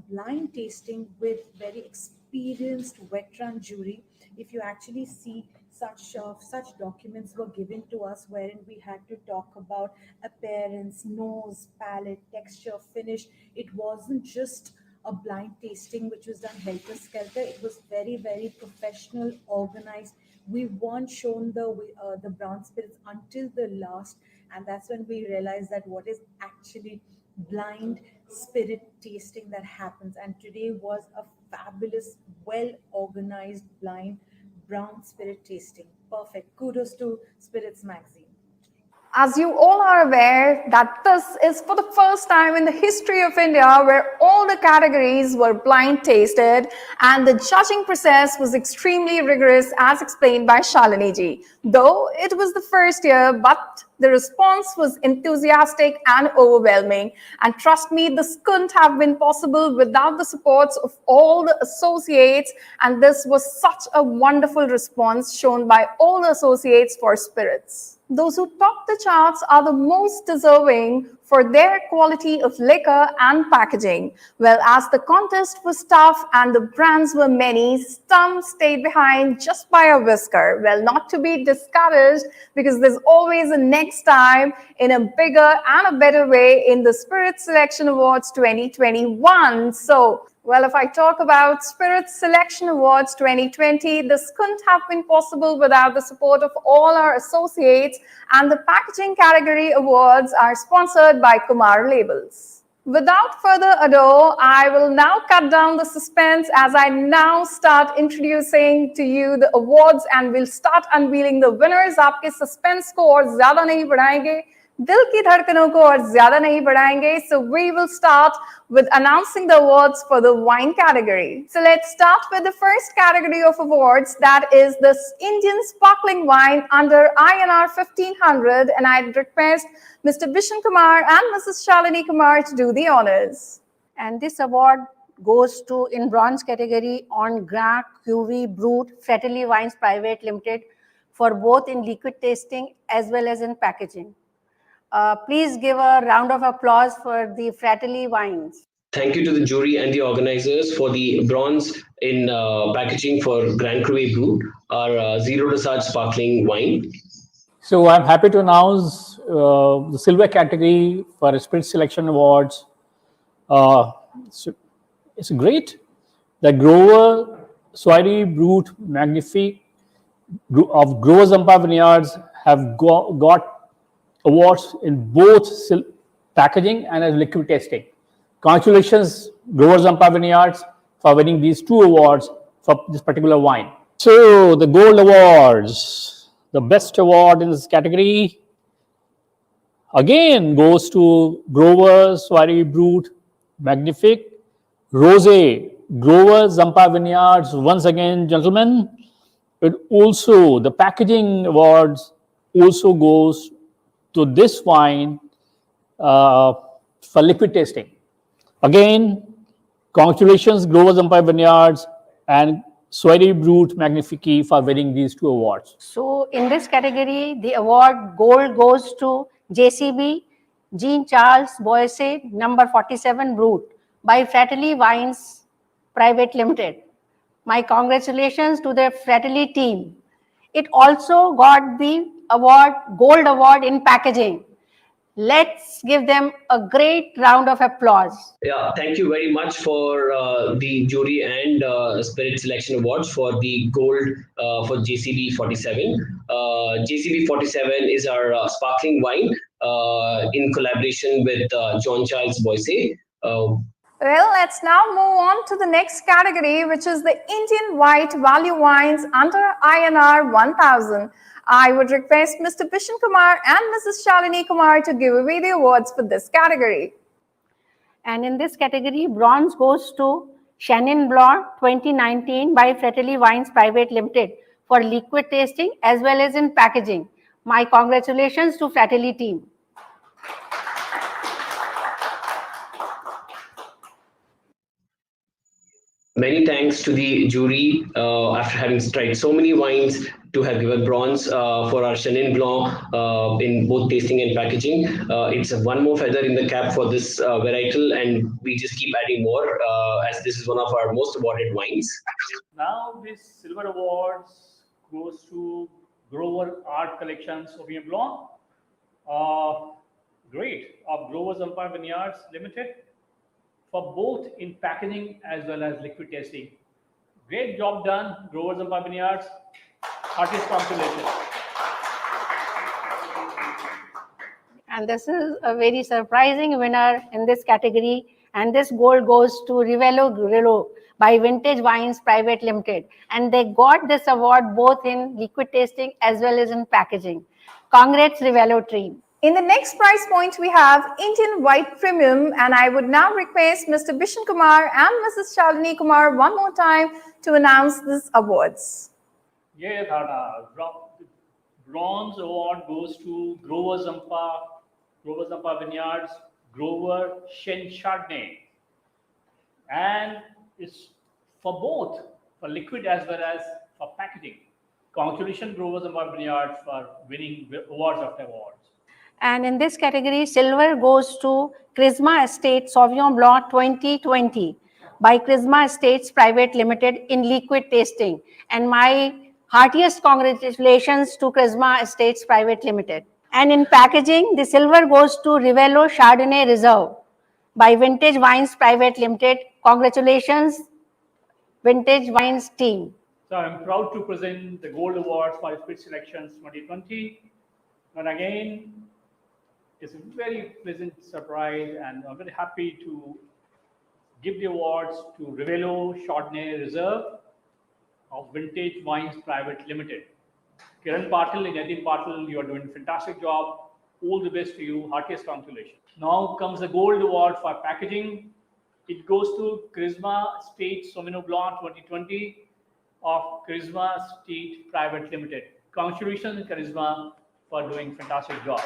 blind tasting with very experienced veteran jury. If you actually see such documents were given to us wherein we had to talk about appearance, nose, palate, texture, finish. It wasn't just a blind tasting which was done helter skelter. It was very professional, organized. We weren't shown the brown spirits until the last, and that's when we realized that what is actually blind spirit tasting that happens. And today was a fabulous, well organized blind brown spirit tasting. Perfect. Kudos to Spirits Magazine. As you all are aware that this is for the first time in the history of India where all the categories were blind tasted and the judging process was extremely rigorous as explained by Shalini ji. Though it was the first year, but the response was enthusiastic and overwhelming. And trust me, this couldn't have been possible without the supports of all the associates. And this was such a wonderful response shown by all the associates for Spiritz. Those who top the charts are the most deserving for their quality of liquor and packaging. Well, as the contest was tough and the brands were many, some stayed behind just by a whisker. Well, not to be discouraged because there's always a next time in a bigger and a better way in the Spiritz Selection Awards 2021. So, well, if I talk about Spiritz Selection Awards 2020, this couldn't have been possible without the support of all our associates, and the packaging category awards are sponsored by Kumar Labels. Without further ado, I will now cut down the suspense as I now start introducing to you the awards and we'll start unveiling the winners. आपके suspense को और ज़्यादा नहीं बढ़ाएंगे, दिल की धड़कनों को और ज़्यादा नहीं बढ़ाएंगे. So we will start with announcing the awards for the wine category. So let's start with the first category of awards, that is the Indian sparkling wine under INR 1500, and I'd request Mr. Bishan Kumar and Mrs. Shalini Kumar to do the honors. And this award goes to in bronze category on Grand Cuvée Brut Fratelli Wines Private Limited for both in liquid tasting as well as in packaging. Please give a round of applause for the Fratelli Wines. Thank you to the jury and the organizers for the bronze in packaging for Grand Cuvée Brut, our zero dosage sparkling wine. So I'm happy to announce the silver category for Spiritz Selection Awards. It's great. The Grover Soirée Brut Magnifique of Grover Zampa Vineyards have got awards in both packaging and as liquid tasting. Congratulations, Grover Zampa Vineyards, for winning these two awards for this particular wine. So the gold awards, the best award in this category again goes to Grover Soirée Brut Magnifique Rosé, Grover Zampa Vineyards. Once again, gentlemen, it also, the packaging awards also goes to this wine for liquid tasting. Again, congratulations, Grover Zampa Vineyards and Soirée Brut Magnifique for winning these two awards. So in this category, the award gold goes to JCB Jean Charles Boyce number 47 Brut by Fratelli Wines Private Limited. My congratulations to the Fratelli team. It also got the award, gold award in packaging. Let's give them a great round of applause. Yeah, thank you very much for the jury and Spiritz Selection Awards for the gold for JCB 47. JCB 47 is our sparkling wine in collaboration with John Charles Boyce. Well, let's now move on to the next category, which is the Indian white value wines under INR 1000. I would request Mr. Bishan Kumar and Mrs. Shalini Kumar to give away the awards for this category. And in this category, bronze goes to Chenin Blanc 2019 by Fratelli Wines Private Limited for liquid tasting as well as in packaging. My congratulations to Fratelli team. Many thanks to the jury after having tried so many wines to have given bronze for our Chenin Blanc in both tasting and packaging. It's one more feather in the cap for this varietal, and we just keep adding more as this is one of our most awarded wines. Now this silver awards goes to Grover Art Collection Sauvignon Blanc. Great, of Grover Zampa Vineyards Limited, for both in packaging as well as liquid tasting. Great job done, Grover Zampa Vineyards. Artist congratulations. And this is a very surprising winner in this category. And this gold goes to Rivelo Grillo by Vintage Wines Private Limited. And they got this award both in liquid tasting as well as in packaging. Congrats, Rivelo team. In the next price point, we have Indian White Premium, and I would now request Mr. Bishan Kumar and Mrs. Shalini Kumar one more time to announce these awards. Yeah, Dhana. Bronze award goes to Grover Zampa Vineyards, Grover Shen Chardonnay. And it's for both, for liquid as well as for packaging. Congratulations, Grover Zampa Vineyards, for winning awards after awards. And in this category, silver goes to Charisma Estate Sauvignon Blanc 2020 by Charisma Estates Private Limited in liquid tasting. And my heartiest congratulations to Charisma Estates Private Limited. And in packaging, the silver goes to Rivello Chardonnay Reserve by Vintage Wines Private Limited. Congratulations, Vintage Wines team. So I'm proud to present the Gold Awards for Spiritz Selections 2020. And again, it's a very pleasant surprise, and I'm very happy to give the awards to Rivello Chardonnay Reserve of Vintage Wines Private Limited. Kiran Patil and Yatin Patil, you are doing a fantastic job. All the best to you. Heartiest congratulations. Now comes the Gold Award for packaging. It goes to Charisma State Sauvignon Blanc 2020 of Charisma State Private Limited. Congratulations, Charisma, for doing fantastic job.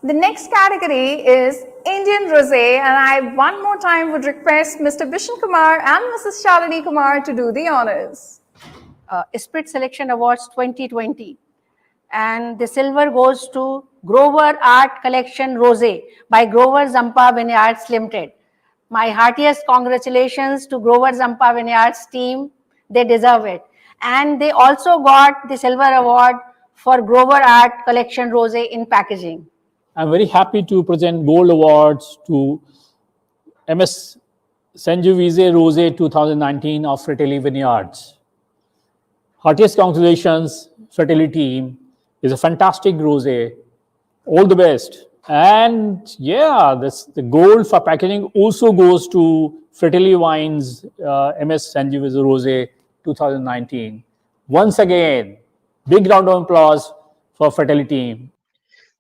The next category is Indian Rosé, and I one more time would request Mr. Bishan Kumar and Mrs. Shalini Kumar to do the honors. Spirit Selection Awards 2020. And the silver goes to Grover Art Collection Rosé by Grover Zampa Vineyards Limited. My heartiest congratulations to Grover Zampa Vineyards team. They deserve it. And they also got the silver award for Grover Art Collection Rosé in packaging. I'm very happy to present gold awards to MS Sangiovese Rosé 2019 of Fratelli Vineyards. Heartiest congratulations, Fratelli team. It's a fantastic rosé. All the best. And yeah, the gold for packaging also goes to Fratelli Wines MS Sangiovese Rosé 2019. Once again, big round of applause for Fratelli team.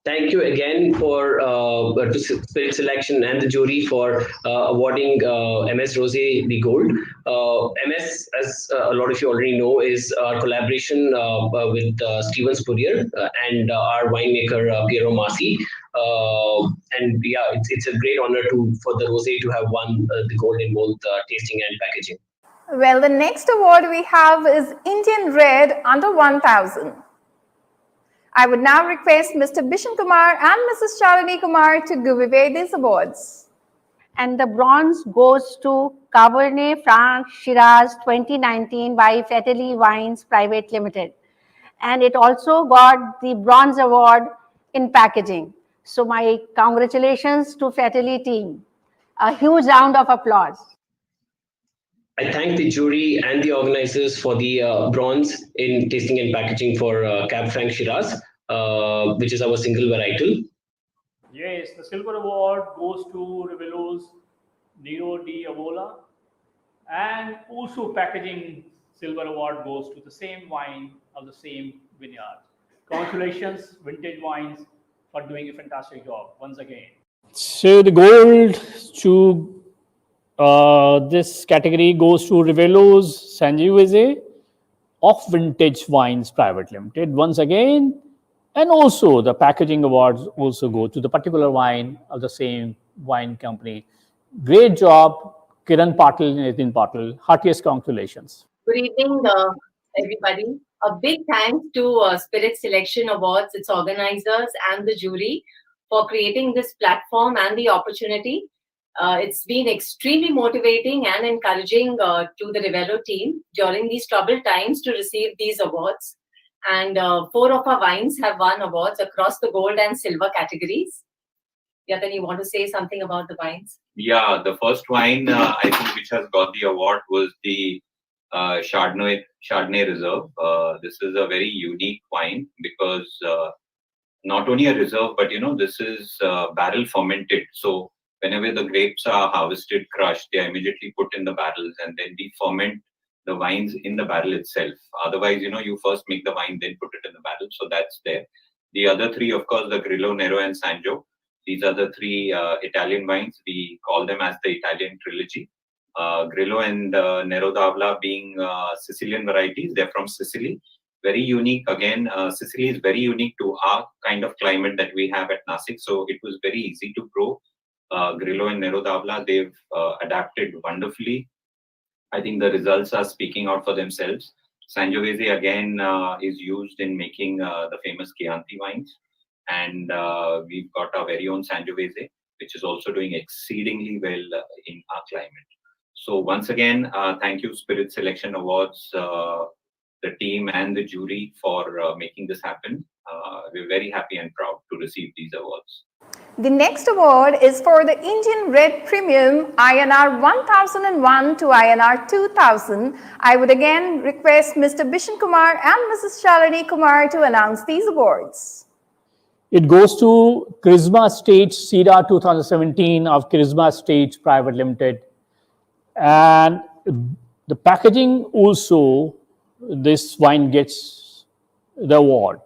Thank you again for to Spirit Selection and the jury for awarding MS Rosé the gold. MS, as a lot of you already know, is our collaboration with Steven Spurrier and our winemaker Piero Masi. And yeah, it's a great honor for the rosé to have won the gold in both tasting and packaging. Well, the next award we have is Indian Red under 1000. I would now request Mr. Bishan Kumar and Mrs. Shalini Kumar to give away these awards. And the bronze goes to Cabernet Franc Shiraz 2019 by Fratelli Wines Private Limited. And it also got the bronze award in packaging. So my congratulations to Fratelli team. A huge round of applause. I thank the jury and the organizers for the bronze in tasting and packaging for Cab Franc Shiraz, which is our single varietal. Yes, the silver award goes to Revelo's Nero di Avola, and also packaging silver award goes to the same wine of the same vineyard. Congratulations, Vintage Wines, for doing a fantastic job once again. So the gold to this category goes to Revelo's Sangiovese of Vintage Wines Private Limited once again. And also the packaging awards also go to the particular wine of the same wine company. Great job, Kiran Patil and Nitin Patil. Heartiest congratulations. Good evening, everybody. A big thanks to Spirit Selection Awards, its organizers, and the jury for creating this platform and the opportunity. It's been extremely motivating and encouraging to the Revelo team during these troubled times to receive these awards. And 4 of our wines have won awards across the gold and silver categories. Yatan, you want to say something about the wines? Yeah, the first wine I think which has got the award was the Chardonnay Reserve. This is a very unique wine because not only a reserve, but this is barrel fermented. So whenever the grapes are harvested, crushed, they are immediately put in the barrels, and then we ferment the wines in the barrel itself. Otherwise, you first make the wine, then put it in the barrel. So that's there. The other 3, of course, the Grillo, Nero, and Sanjo. These are the 3 Italian wines. We call them as the Italian trilogy. Grillo and Nero d'Avola being Sicilian varieties. They're from Sicily. Very unique. Again, Sicily is very unique to our kind of climate that we have at Nasik. So it was very easy to grow Grillo and Nero d'Avola. They've adapted wonderfully. I think the results are speaking out for themselves. Sangiovese again is used in making the famous Chianti wines. And we've got our very own Sangiovese, which is also doing exceedingly well in our climate. So once again, thank you Spirit Selection Awards, the team and the jury for making this happen. We're very happy and proud to receive these awards. The next award is for the Indian Red Premium INR 1001 to INR 2000. I would again request Mr. Bishan Kumar and Mrs. Shalini Kumar to announce these awards. It goes to Charisma Stage CEDA 2017 of Charisma Stage Private Limited. And the packaging also, this wine gets the award.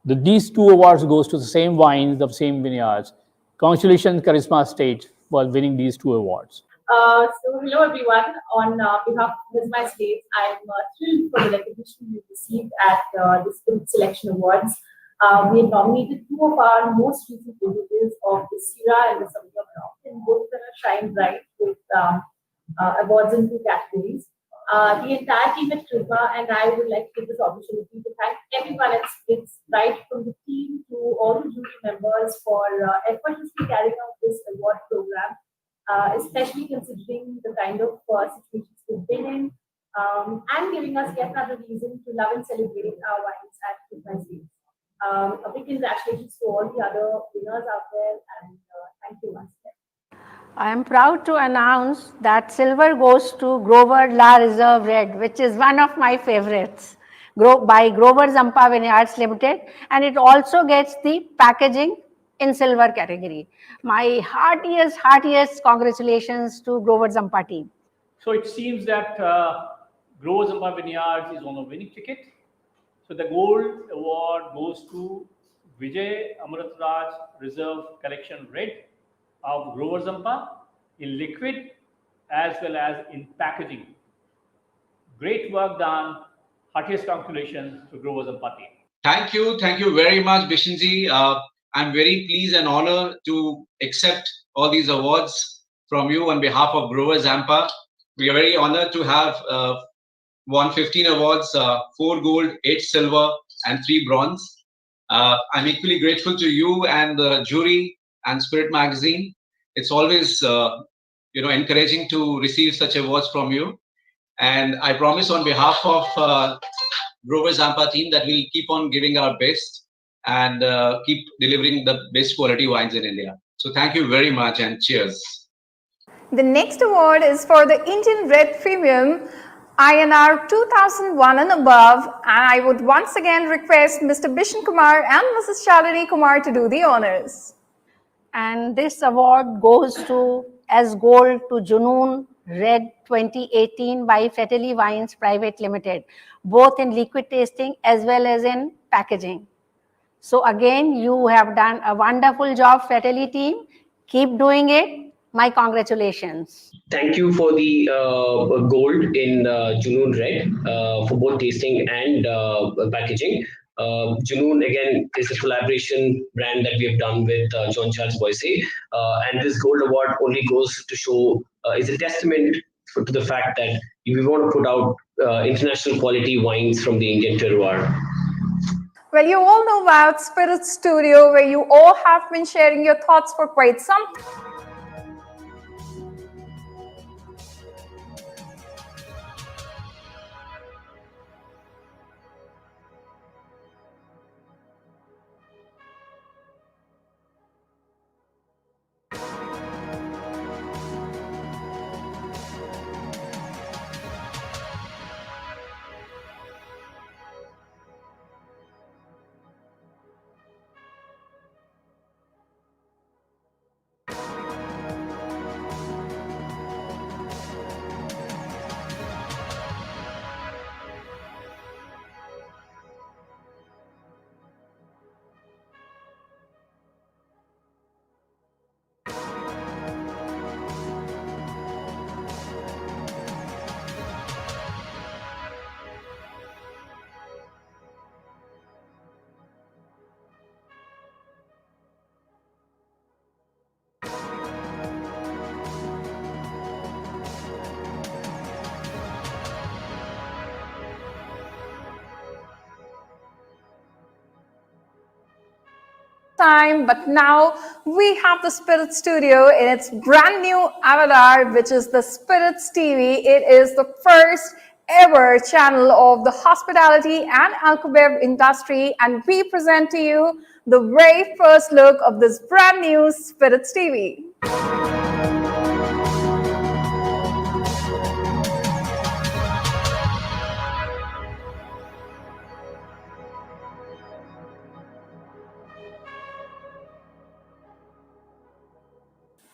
These 2 awards goes to the same wines, the same vineyards. Congratulations, Charisma Stage, for winning these 2 awards. So hello everyone. On behalf of Charisma Stage, I'm thrilled for the recognition we received at the Spirit Selection Awards. We had nominated two of our most recent vintages of the Syrah and the Sauvignon Blanc, and both of them have shined bright with awards in two categories. The entire team at Prisma and I would like to take this opportunity to thank everyone at Spiritz, right from the team to all the jury members for effortlessly carrying out this award program, especially considering the kind of situations we've been in, and giving us yet another reason to love and celebrate our wines at Prisma Seeds. A big congratulations to all the other winners out there, and thank you once again. I am proud to announce that silver goes to Grover La Reserve Red, which is one of my favorites, by Grover Zampa Vineyards Limited, and it also gets the packaging in silver category. My heartiest congratulations to Grover Zampa team. So it seems that Grover Zampa Vineyards is on a winning ticket. So the gold award goes to Vijay Amritraj Reserve Collection Red of Grover Zampa in liquid as well as in packaging. Great work done. Heartiest congratulations to Grover Zampa team. Thank you very much, Bishanji. I'm very pleased and honored to accept all these awards from you on behalf of Grover Zampa. We are very honored to have won 15 awards, 4 gold, 8 silver, and 3 bronze. I'm equally grateful to you and the jury and Spirit Magazine. It's always encouraging to receive such awards from you. And I promise on behalf of Grover Zampa team that we'll keep on giving our best and keep delivering the best quality wines in India. So thank you very much and cheers. The next award is for the Indian Red Premium INR 2001 and above, and I would once again request Mr. Bishan Kumar and Mrs. Shalini Kumar to do the honors. And this award goes to as gold to Junoon Red 2018 by Feteli Wines Private Limited, both in liquid tasting as well as in packaging. So again, you have done a wonderful job, Feteli team. Keep doing it. My congratulations. Thank you for the gold in Junoon Red for both tasting and packaging. Junoon again is a collaboration brand that we have done with John Charles Boyce, and this gold award only goes to show is a testament to the fact that we want to put out international quality wines from the Indian terroir. Well, you all know about Spiritz Studio, where you all have been sharing your thoughts for quite some time. Time, but now we have the Spiritz Studio in its brand new avatar, which is the Spiritz TV. It is the first ever channel of the hospitality and alcohol industry, and we present to you the very first look of this brand new Spiritz TV.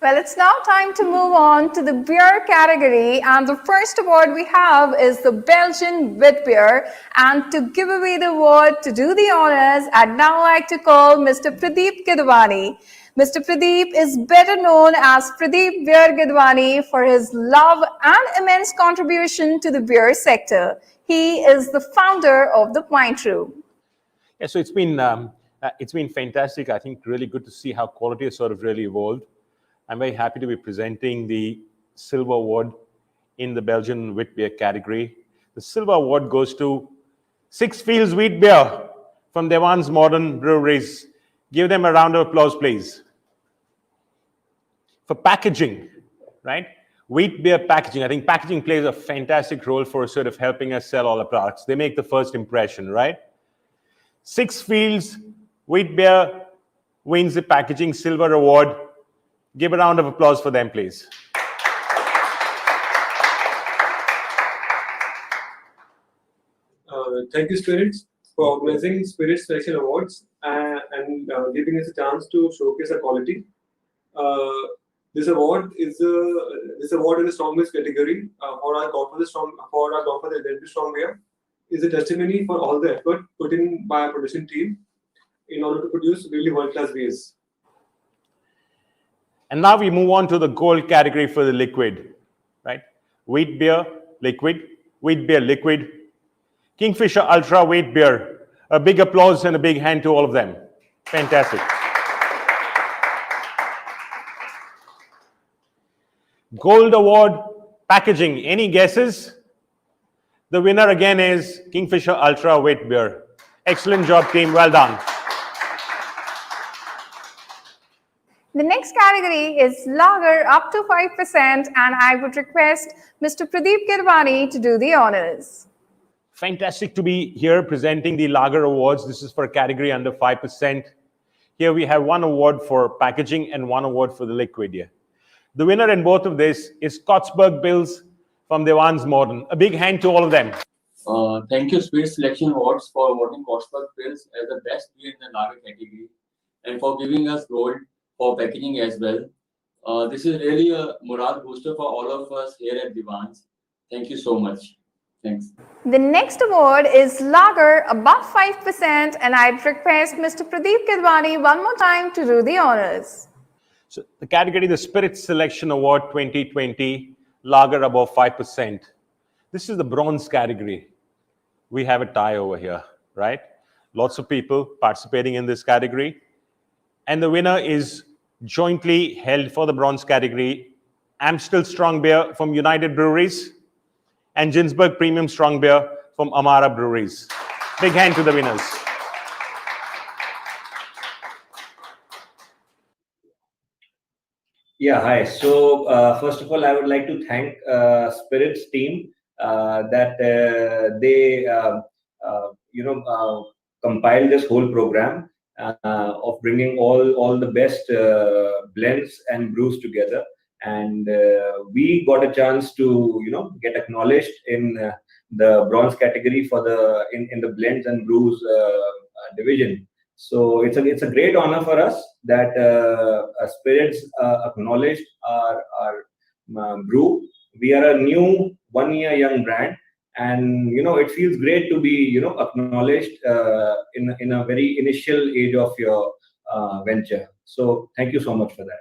Well, it's now time to move on to the beer category, and the first award we have is the Belgian wit beer. And to give away the award, to do the honors, I'd now like to call Mr. Pradeep Gidwani. Mr. Pradeep is better known as Pradeep Beer Gidwani for his love and immense contribution to the beer sector. He is the founder of the Wine Room. Yeah, so it's been It's been fantastic. I think really good to see how quality has sort of really evolved. I'm very happy to be presenting the Silver Award in the Belgian wheat beer category. The Silver Award goes to Six Fields Wheat Beer from Devan's Modern Breweries. Give them a round of applause, please. For packaging, right? Wheat beer packaging. I think packaging plays a fantastic role for sort of helping us sell all our products. They make the first impression, right? Six Fields Wheat Beer wins the Packaging Silver Award. Give a round of applause for them, please. Thank you, Spiritz, for organizing Spiritz Selection Awards and giving us a chance to showcase our quality. This award in the strong beer category for our golfers identity strong beer is a testimony for all the effort put in by our production team in order to produce really world-class beers. And now we move on to the gold category for the liquid, right? Wheat beer, liquid, wheat beer, liquid, Kingfisher Ultra Wheat Beer. A big applause and a big hand to all of them. Fantastic. Gold Award packaging. Any guesses? The winner again is Kingfisher Ultra Wheat Beer. Excellent job, team. Well done. The next category is lager up to 5%, and I would request Mr. Pradeep Kirwani to do the honors. Fantastic to be here presenting the Lager Awards. This is for a category under 5%. Here we have one award for packaging and one award for the liquid here. The winner in both of this is Scottsburg Bills from Devan's Modern. A big hand to all of them. Thank you, Spiritz Selection Awards, for awarding Scottsburg Bills as the best beer in the lager category and for giving us gold for packaging as well. This is really a morale booster for all of us here at Devan's. Thank you so much. Thanks. The next award is lager above 5%, and I'd request Mr. Pradeep Kirwani one more time to do the honors. So the category, the Spiritz Selection Award 2020, lager above 5%. This is the bronze category. We have a tie over here, right? Lots of people participating in this category. And the winner is jointly held for the bronze category, Amstel Strong Beer from United Breweries and Ginsberg Premium Strong Beer from Amara Breweries. Big hand to the winners. Yeah, hi. So first of all, I would like to thank Spiritz team that they compiled this whole program of bringing all the best blends and brews together, and we got a chance to get acknowledged in the bronze category for in the blends and brews division. So it's a great honor for us that Spiritz acknowledged our brew. We are a new 1 year young brand, and it feels great to be acknowledged in a very initial age of your venture. So thank you so much for that.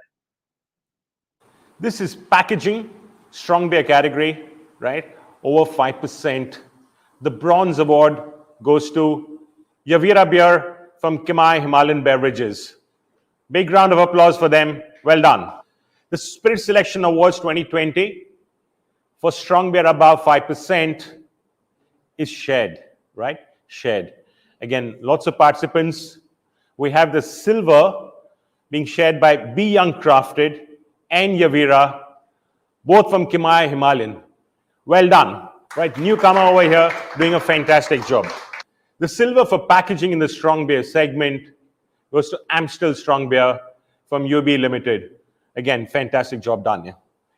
This is packaging, strong beer category, right? Over 5%. The bronze award goes to Yavira Beer from Kimai Himalayan Beverages. Big round of applause for them. Well done. The Spirit Selection Awards 2020 for strong beer above 5% is shared, right? Shared. Again, lots of participants. We have the silver being shared by Be Young Crafted and Yavira, both from Kimai Himalayan. Well done, right? Newcomer over here doing a fantastic job. The silver for packaging in the strong beer segment goes to Amstel Strong Beer from UB Limited. Again, fantastic job done. Yeah.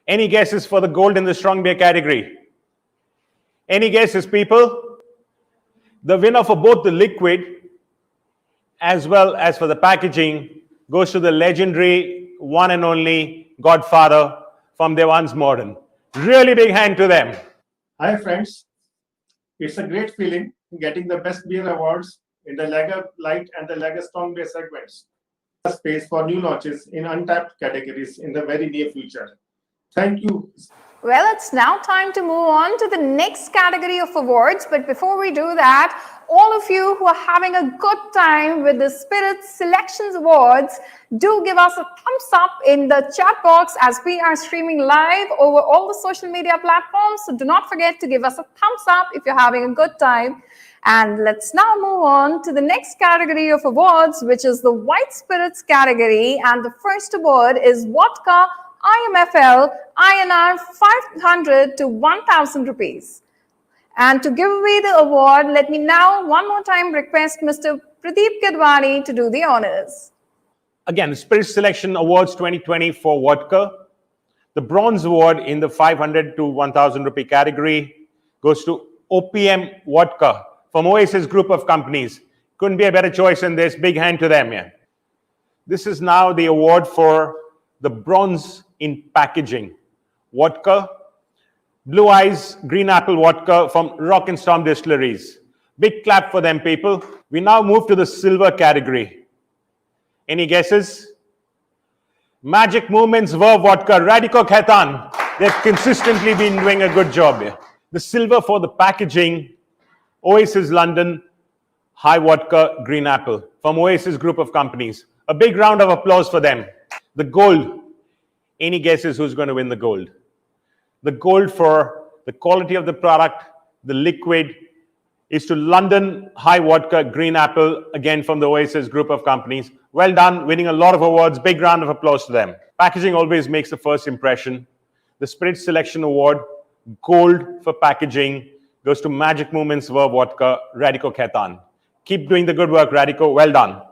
Any guesses for the gold in the strong beer category? Any guesses, people? The winner for both the liquid as well as for the packaging goes to the legendary one and only Godfather from Devan's Modern. Really big hand to them. Hi friends, it's a great feeling getting the best beer awards in the lager light and the lager strong beer segments. A space for new launches in untapped categories in the very near future. Thank you. Well, it's now time to move on to the next category of awards. But before we do that, all of you who are having a good time with the Spiritz Selections Awards, do give us a thumbs up in the chat box as we are streaming live over all the social media platforms. So do not forget to give us a thumbs up if you're having a good time. And let's now move on to the next category of awards, which is the White Spirits category. And the first award is Vodka IMFL INR 500 to 1,000 rupees. And to give away the award, let me now one more time request Mr. Pradeep Kidwani to do the honors. Again, the Spiritz Selection Awards 2020 for vodka. The bronze award in the 500 to 1,000 rupee category goes to OPM Vodka from Oasis Group of Companies. Couldn't be a better choice than this. Big hand to them. Yeah. This is now the award for the bronze in packaging. Vodka, Blue Eyes Green Apple Vodka from Rock and Storm Distilleries. Big clap for them, people. We now move to the silver category. Any guesses? Magic Moments Verve Vodka, Radico Khaitan. They've consistently been doing a good job here. The silver for the packaging, Oasis London High Vodka Green Apple from Oasis Group of Companies. A big round of applause for them. The gold. Any guesses who's going to win the gold? The gold for the quality of the product, the liquid, is to London High Vodka Green Apple, again from the Oasis Group of Companies. Well done, winning a lot of awards. Big round of applause to them. Packaging always makes the first impression. The Spiritz Selection Award, gold for packaging, goes to Magic Moments Verve Vodka, Radico Khaitan. Keep doing the good work, Radico. Well done.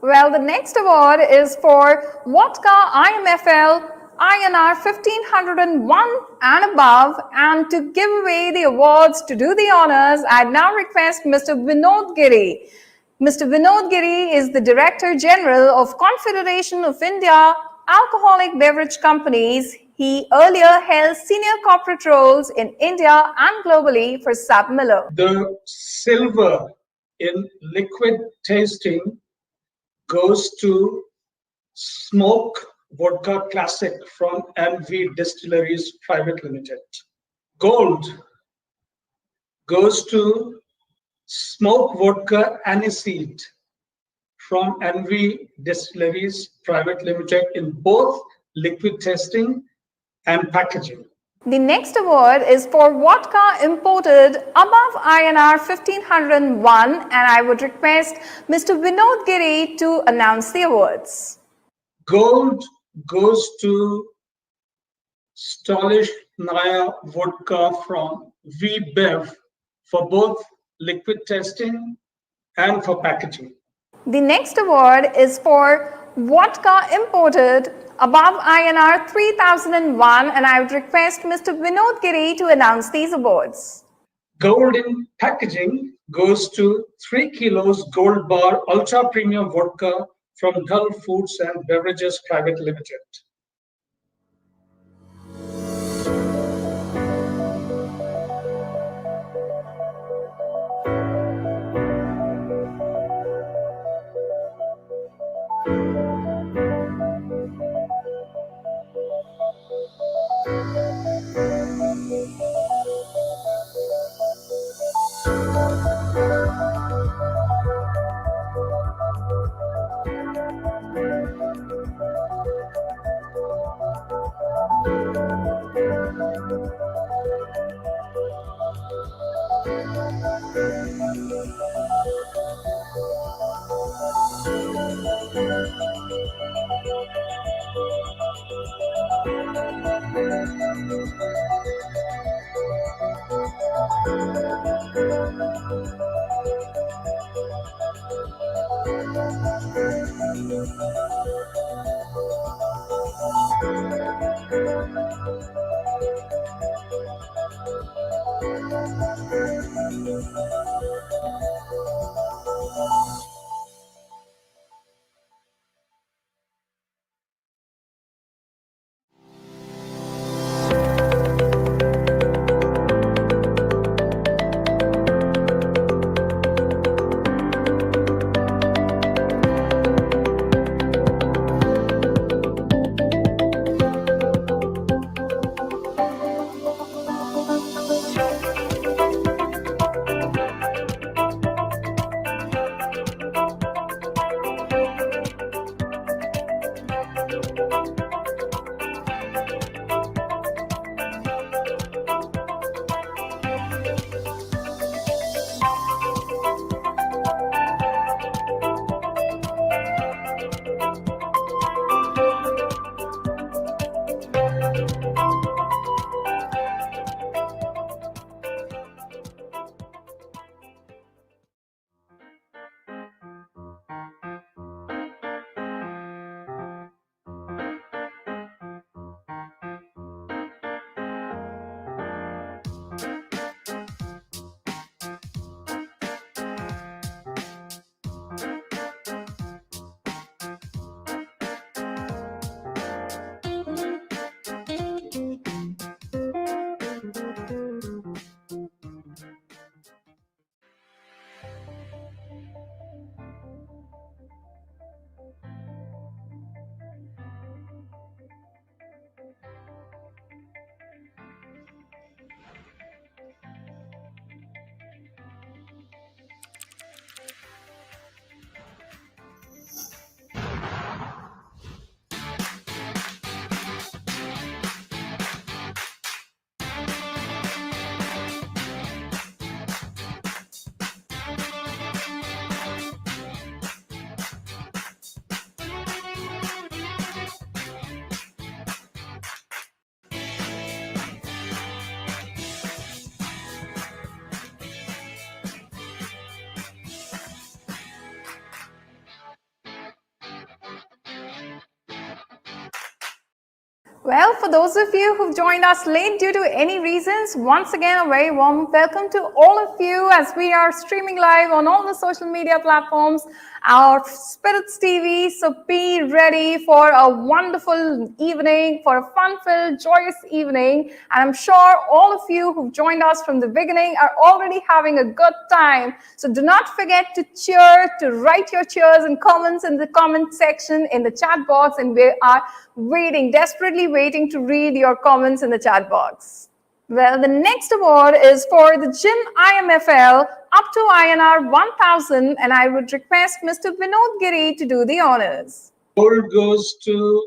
Well, the next award is for Vodka IMFL INR 1501 and above. And to give away the awards, to do the honors, I now request Mr. Vinod Giri. Mr. Vinod Giri is the Director General of Confederation of India Alcoholic Beverage Companies. He earlier held senior corporate roles in India and globally for Sab Miller. The silver in liquid tasting goes to Smoke Vodka Classic from MV Distilleries Private Limited. Gold goes to Smoke Vodka Aniseed from MV Distilleries Private Limited in both liquid tasting and packaging. The next award is for vodka imported above INR 1501, and I would request Mr. Vinod Giri to announce the awards. Gold goes to Stolish Naya Vodka from VBev for both liquid testing and for packaging. The next award is for vodka imported above INR 3001, and I would request Mr. Vinod Giri to announce these awards. Gold in packaging goes to 3 kilos Gold Bar Ultra Premium Vodka from Gull Foods and Beverages Private Limited. Well, for those of you who've joined us late due to any reasons, once again, a very warm welcome to all of you as we are streaming live on all the social media platforms, our Spiritz TV. So be ready for a wonderful evening, for a fun-filled, joyous evening. And I'm sure all of you who've joined us from the beginning are already having a good time. So do not forget to cheer, to write your cheers and comments in the comment section in the chat box, and we are desperately waiting to read your comments in the chat box. Well, the next award is for the Gin IMFL up to INR 1000, and I would request Mr. Vinod Giri to do the honors. Gold goes to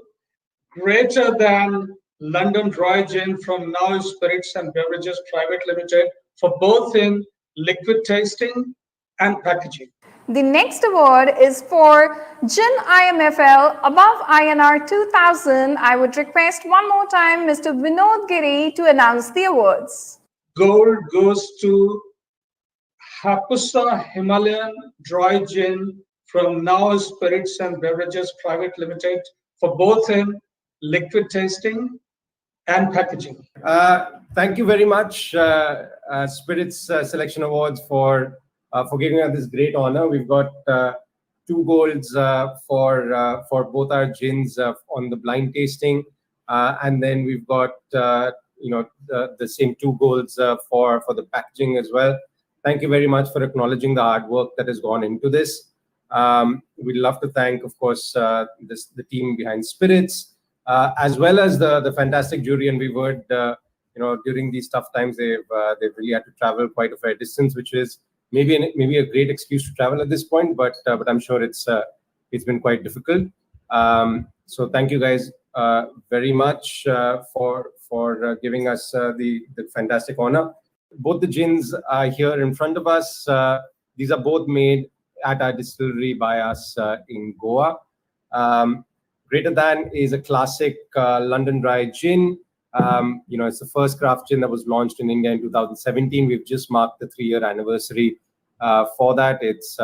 greater than London Dry Gin from Now Spirits and Beverages Private Limited for both in liquid tasting and packaging. The next award is for Gin IMFL above INR 2000. I would request one more time Mr. Vinod Giri to announce the awards. Gold goes to Hapusa Himalayan Dry Gin from Now Spirits and Beverages Private Limited for both in liquid tasting and packaging. Thank you very much, Spiritz Selection Awards, for giving us this great honor. We've got 2 golds for both our gins on the blind tasting, and then we've got the same 2 golds for the packaging as well. Thank you very much for acknowledging the hard work that has gone into this. We'd love to thank, of course, the team behind Spiritz, as well as the fantastic jury. And we've heard, during these tough times, they've really had to travel quite a fair distance, which is maybe a great excuse to travel at this point. But I'm sure it's been quite difficult. So thank you guys very much for giving us the fantastic honor. Both the gins are here in front of us. These are both made at our distillery by us in Goa. Greater Than is a classic London Dry gin. It's the first craft gin that was launched in India in 2017. We've just marked the 3-year anniversary for that. It's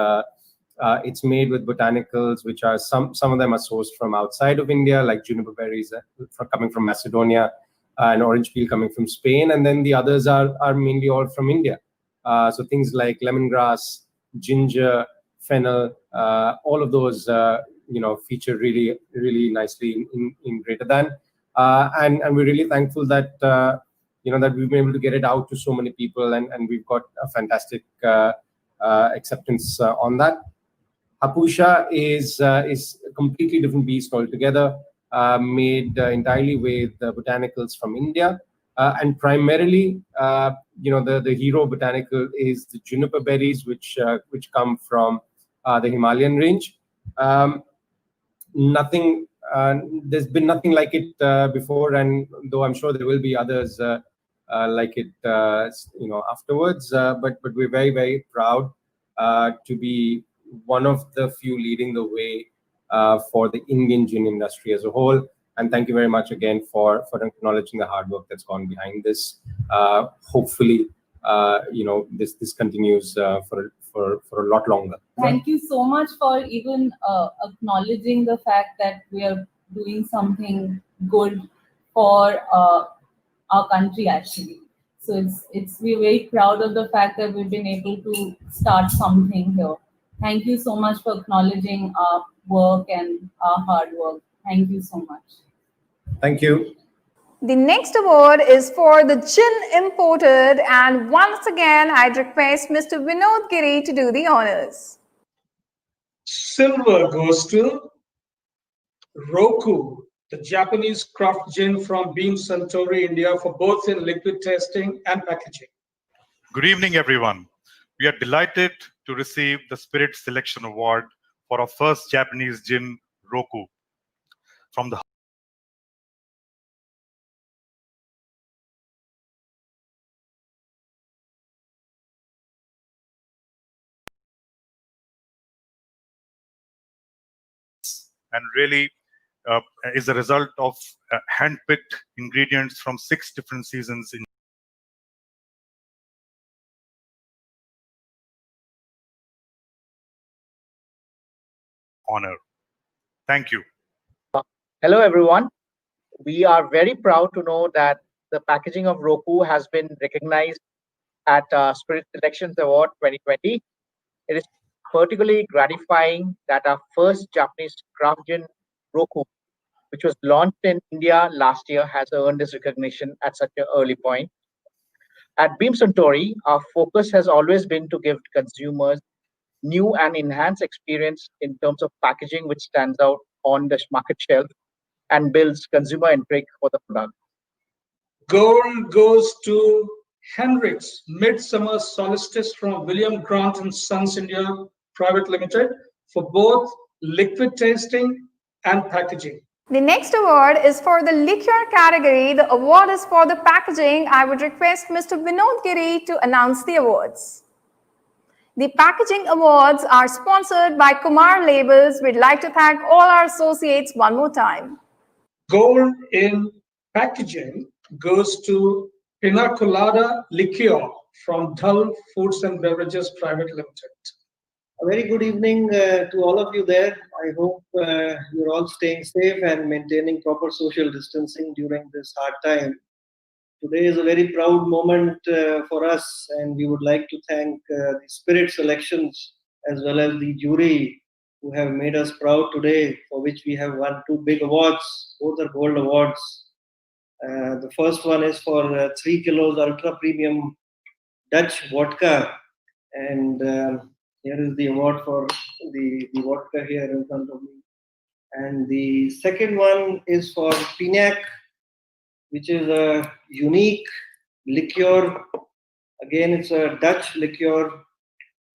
made with botanicals, which are some of them are sourced from outside of India, like juniper berries coming from Macedonia, and orange peel coming from Spain, and then the others are mainly all from India. So things like lemongrass, ginger, fennel, all of those feature really, really nicely in Greater Than, and we're really thankful that that we've been able to get it out to so many people, and we've got a fantastic acceptance on that. Hapusha is a completely different beast altogether, made entirely with botanicals from India, and primarily, the hero botanical is the juniper berries, which come from the Himalayan range. There's been nothing like it before, and though I'm sure there will be others like it, afterwards. But we're very, very proud to be one of the few leading the way for the Indian gin industry as a whole. And thank you very much again for acknowledging the hard work that's gone behind this. Hopefully, this continues for a lot longer. Thank you so much for even acknowledging the fact that we are doing something good for our country, actually. So we're very proud of the fact that we've been able to start something here. Thank you so much for acknowledging our work and our hard work. Thank you so much. Thank you. The next award is for the gin imported, and once again, I'd request Mr. Vinod Giri to do the honors. Silver goes to Roku, the Japanese craft gin from Beam Suntory, India, for both in liquid tasting and packaging. Good evening, everyone. We are delighted to receive the Spiritz Selection Award for our first Japanese gin, Roku, from the and really is a result of hand-picked ingredients from 6 different seasons in honor. Thank you. Hello, everyone. we are very proud to know that the packaging of Roku has been recognized at Spirit Selections Award 2020. It is particularly gratifying that our first Japanese craft gin, Roku, which was launched in India last year, has earned this recognition at such an early point. At Beam Suntory, our focus has always been to give consumers new and enhanced experience in terms of packaging, which stands out on the market shelf and builds consumer intrigue for the product. Gold goes to Henrik's Midsummer Solstice from William Grant and Sons India Private Limited for both liquid tasting and packaging. The next award is for the liqueur category. The award is for the packaging. I would request Mr. Vinod Giri to announce the awards. The packaging awards are sponsored by Kumar Labels. We'd like to thank all our associates one more time. Gold in packaging goes to Pina Colada Liqueur from Dhull Foods and Beverages Private Limited. A very good evening to all of you there. I hope you're all staying safe and maintaining proper social distancing during this hard time. Today is a very proud moment for us, and we would like to thank the Spirit Selections as well as the jury who have made us proud today, for which we have won 2 big awards. Both are gold awards. The first one is for 3 kilos ultra premium Dutch vodka, and here is the award for the vodka here in front of me. And the second one is for Pinac, which is a unique liqueur. Again, it's a Dutch liqueur,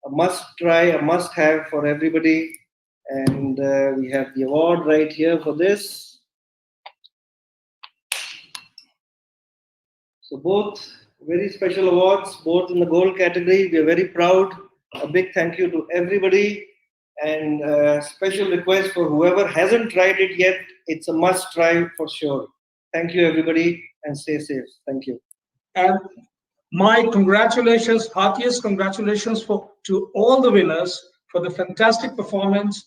a must try, a must have for everybody. And we have the award right here for this. So both very special awards, both in the gold category. We are very proud. A big thank you to everybody, and special request for whoever hasn't tried it yet. It's a must try for sure. Thank you, everybody, and stay safe. Thank you. And my congratulations, heartiest congratulations to all the winners for the fantastic performance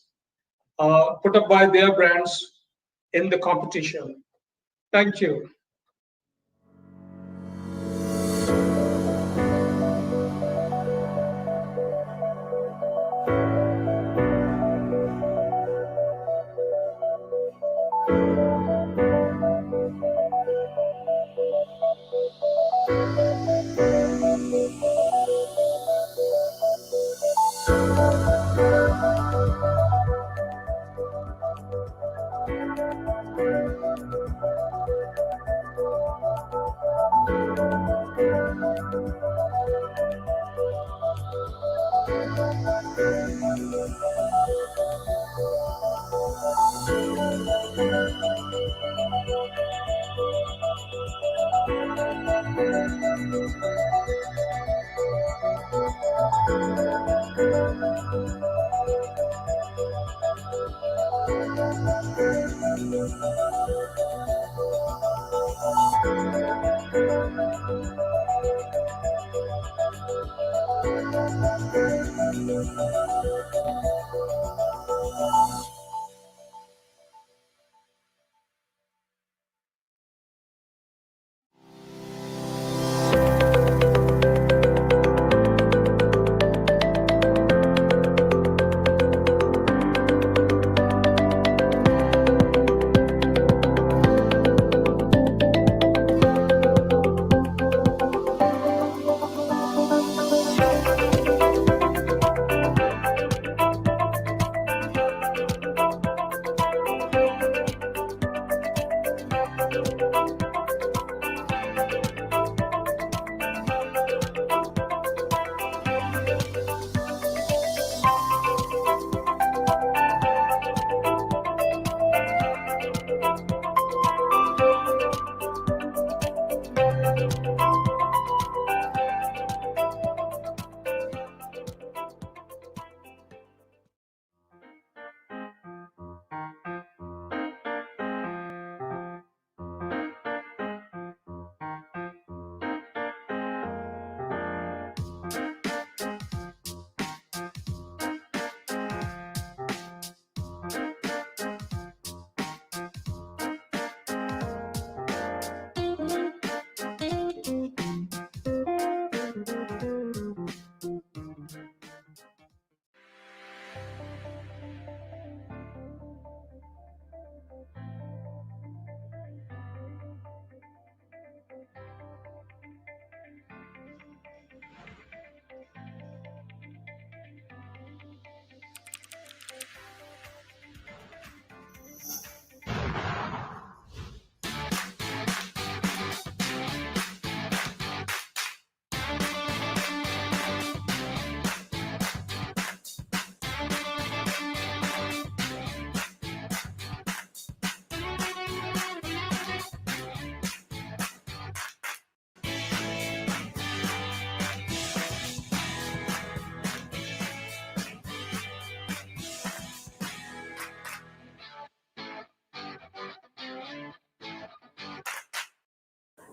put up by their brands in the competition. Thank you.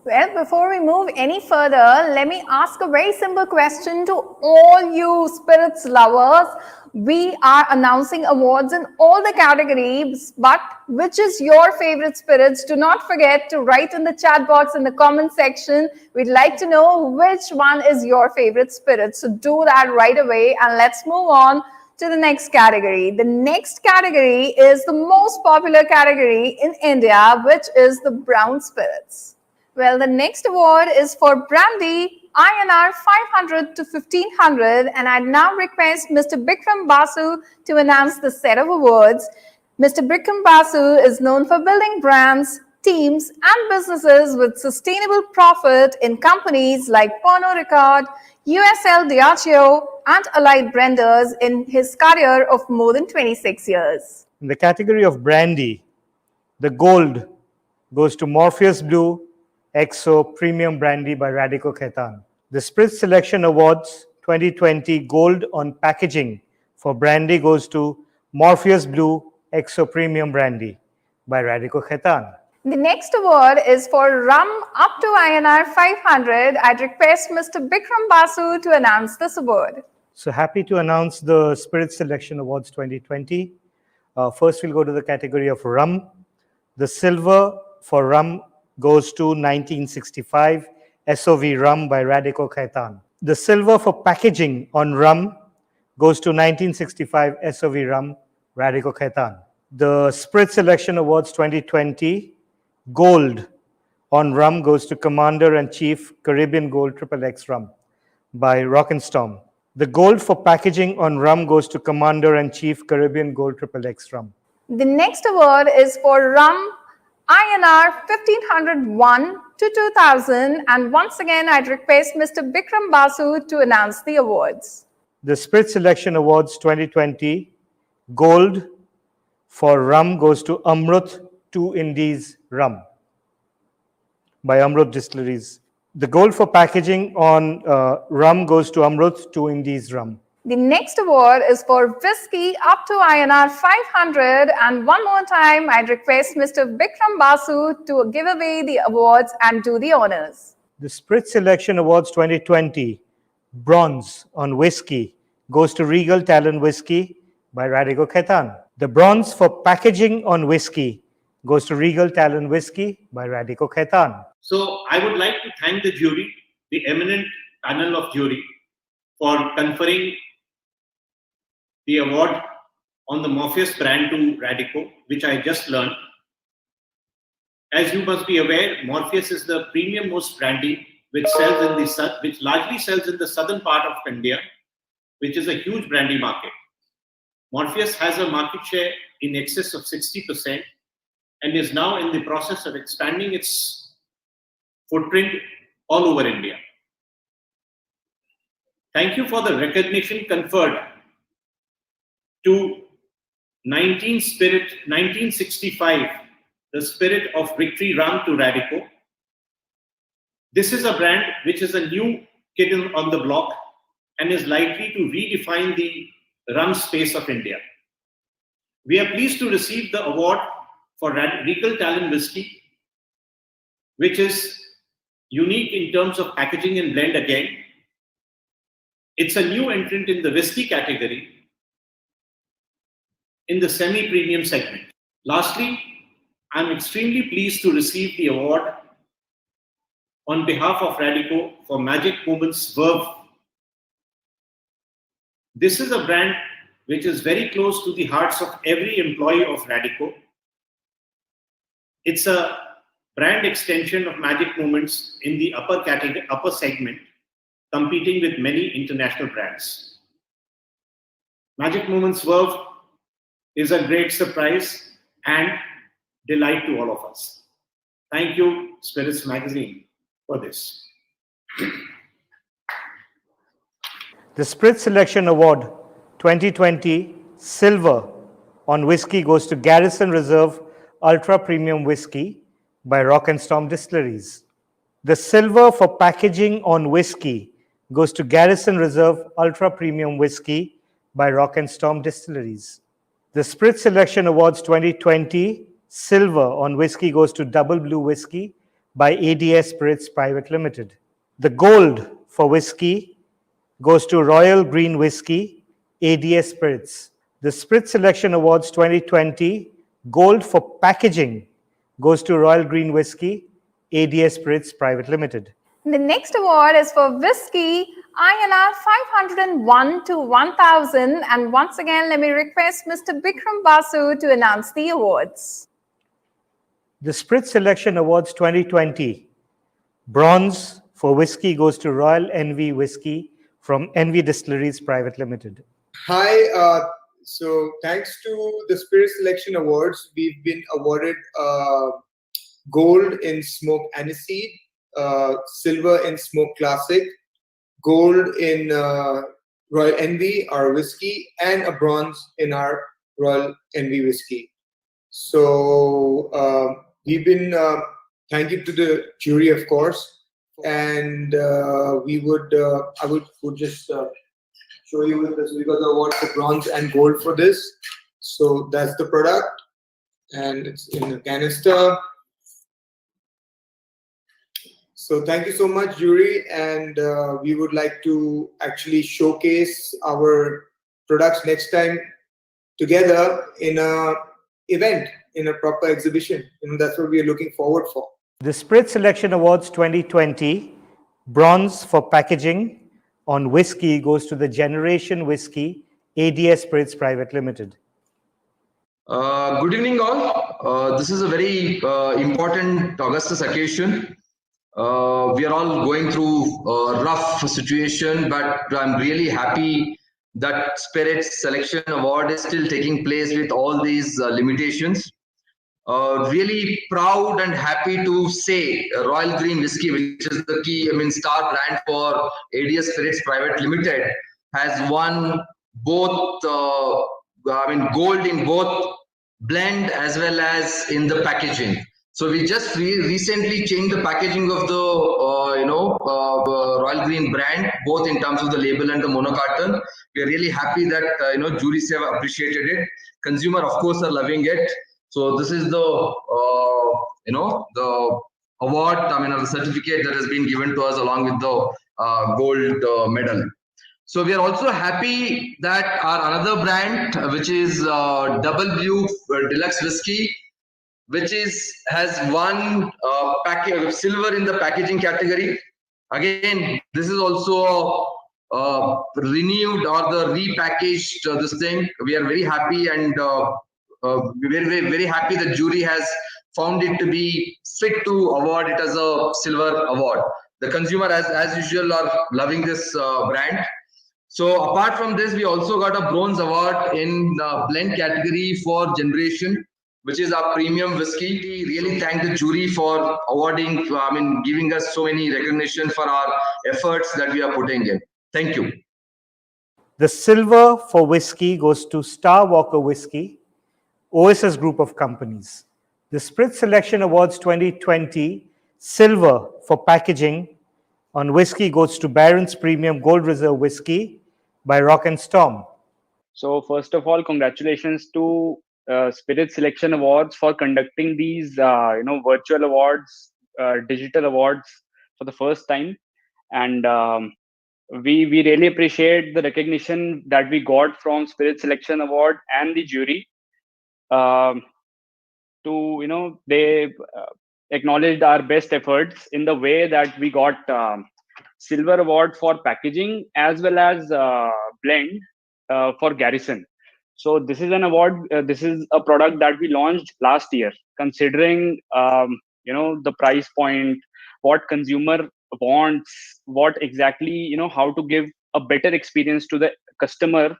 Well, before we move any further, let me ask a very simple question to all you spirits lovers. We are announcing awards in all the categories, but which is your favorite spirits? Do not forget to write in the chat box in the comment section. We'd like to know which one is your favorite spirit. So do that right away, and let's move on to the next category. The next category is the most popular category in India, which is the brown spirits. Well, the next award is for brandy, INR 500 to 1500, and I now request Mr. Bikram Basu to announce the set of awards. Mr. Bikram Basu is known for building brands, teams, and businesses with sustainable profit in companies like Pernod Ricard, USL Diageo, and Allied Blenders in his career of more than 26 years. In the category of brandy, the gold goes to Morpheus Blue XO Premium Brandy by Radico Khaitan. The Spiritz Selection Awards 2020 Gold on Packaging for brandy goes to Morpheus Blue XO Premium Brandy by Radico Khaitan. The next award is for rum up to INR 500. I'd request Mr. Bikram Basu to announce this award. So happy to announce the Spiritz Selection Awards 2020. First, we'll go to the category of rum. The silver for rum goes to 1965 SOV Rum by Radico Khaitan. The silver for packaging on rum goes to 1965 SOV Rum, Radico Khaitan. The Spiritz Selection Awards 2020 gold on rum goes to Commander-in-Chief Caribbean Gold XXX Rum by Rock and Storm. The gold for packaging on rum goes to Commander-in-Chief Caribbean Gold XXX Rum. The next award is for rum INR 1501 to 2000, and once again I'd request Mr. Bikram Basu to announce the awards. The Spiritz Selection Awards 2020 gold for rum goes to Amrut 2 Indies Rum by Amrut Distilleries. The gold for packaging on rum goes to Amrut 2 Indies Rum. The next award is for whiskey up to INR 500, and one more time I'd request Mr. Bikram Basu to give away the awards and do the honors. The Spiritz Selection Awards 2020 bronze on whiskey goes to Regal Talon Whiskey by Radico Khaitan. The bronze for packaging on whiskey goes to Regal Talon Whiskey by Radico Khaitan. So I would like to thank the jury, the eminent panel of jury, for conferring the award on the Morpheus brand to Radico, which I just learned. As you must be aware, Morpheus is the premium most brandy which largely sells in the southern part of India, which is a huge brandy market. Morpheus has a market share in excess of 60% and is now in the process of expanding its footprint all over India. Thank you for the recognition conferred to 1965, the Spirit of Victory Rum to Radico. This is a brand which is a new kid on the block and is likely to redefine the rum space of India. We are pleased to receive the award for Regal Talon Whiskey, which is unique in terms of packaging and blend again. It's a new entrant in the whiskey category in the semi-premium segment. Lastly, I'm extremely pleased to receive the award on behalf of Radico for Magic Moments Verve. This is a brand which is very close to the hearts of every employee of Radico. It's a brand extension of Magic Moments in the upper segment, competing with many international brands. Magic Moments Verve is a great surprise and delight to all of us. Thank you, Spiritz Magazine, for this. The Spiritz Selection Award 2020 silver on whiskey goes to Garrison Reserve Ultra Premium Whiskey by Rock and Storm Distilleries. The silver for packaging on whiskey goes to Garrison Reserve Ultra Premium Whiskey by Rock and Storm Distilleries. The Spiritz Selection Awards 2020 silver on whiskey goes to Double Blue Whiskey by ADS Spirits Private Limited. The gold for whiskey goes to Royal Green Whiskey, ADS Spirits. The Spirit Selection Awards 2020 gold for packaging goes to Royal Green Whiskey, ADS Spirits Private Limited. The next award is for whiskey INR 501 to 1000. And once again, let me request Mr. Bikram Basu to announce the awards. The Spirit Selection Awards 2020 bronze for whiskey goes to Royal Envy Whiskey from Envy Distilleries Private Limited. Hi, so thanks to the Spirit Selection Awards, we've been awarded gold in Smoke Aniseed, silver in Smoke Classic, gold in Royal Envy, our whiskey, and a bronze in our Royal Envy whiskey. So we've been, thank you to the jury, of course, and we would, I would just show you with this. We got the award for bronze and gold for this. So that's the product, and it's in a canister. So thank you so much, jury, and we would like to actually showcase our products next time together in a event, in a proper exhibition. That's what we are looking forward for. The Spirit Selection Awards 2020 bronze for packaging on whiskey goes to the Generation Whiskey, ADS Spirits Private Limited. Good evening, all. This is a very important Augustus occasion. We are all going through a rough situation, but I'm really happy that Spirit's Selection Award is still taking place with all these limitations. Really proud and happy to say Royal Green Whiskey, which is the key, star brand for ADS Spirits Private Limited, has won both, gold in both blend as well as in the packaging. So we just recently changed the packaging of the Royal Green brand, both in terms of the label and the monocarton. We are really happy that juries have appreciated it. Consumer, of course, are loving it. So this is the the award, or the certificate that has been given to us along with the gold medal. So we are also happy that our another brand, which is Double Blue Deluxe Whiskey, which has won silver in the packaging category. Again, this is also renewed or the repackaged this thing. We are very happy and very happy the jury has found it to be fit to award it as a silver award. The consumer, as usual, are loving this brand. So apart from this, we also got a bronze award in the blend category for Generation, which is our premium whiskey. We really thank the jury for awarding, giving us so many recognition for our efforts that we are putting in. Thank you. The silver for whiskey goes to Star Walker Whiskey, OSS Group of Companies. The Spirit Selection Awards 2020 silver for packaging on whiskey goes to Barron's Premium Gold Reserve Whiskey by Rock and Storm. So first of all, congratulations to Spirit Selection Awards for conducting these virtual awards, digital awards for the first time, and we really appreciate the recognition that we got from Spirit Selection Award and the jury. They acknowledged our best efforts in the way that we got silver award for packaging as well as blend for Garrison. So this is an award. This is a product that we launched last year. Considering the price point, what consumer wants, what exactly how to give a better experience to the customer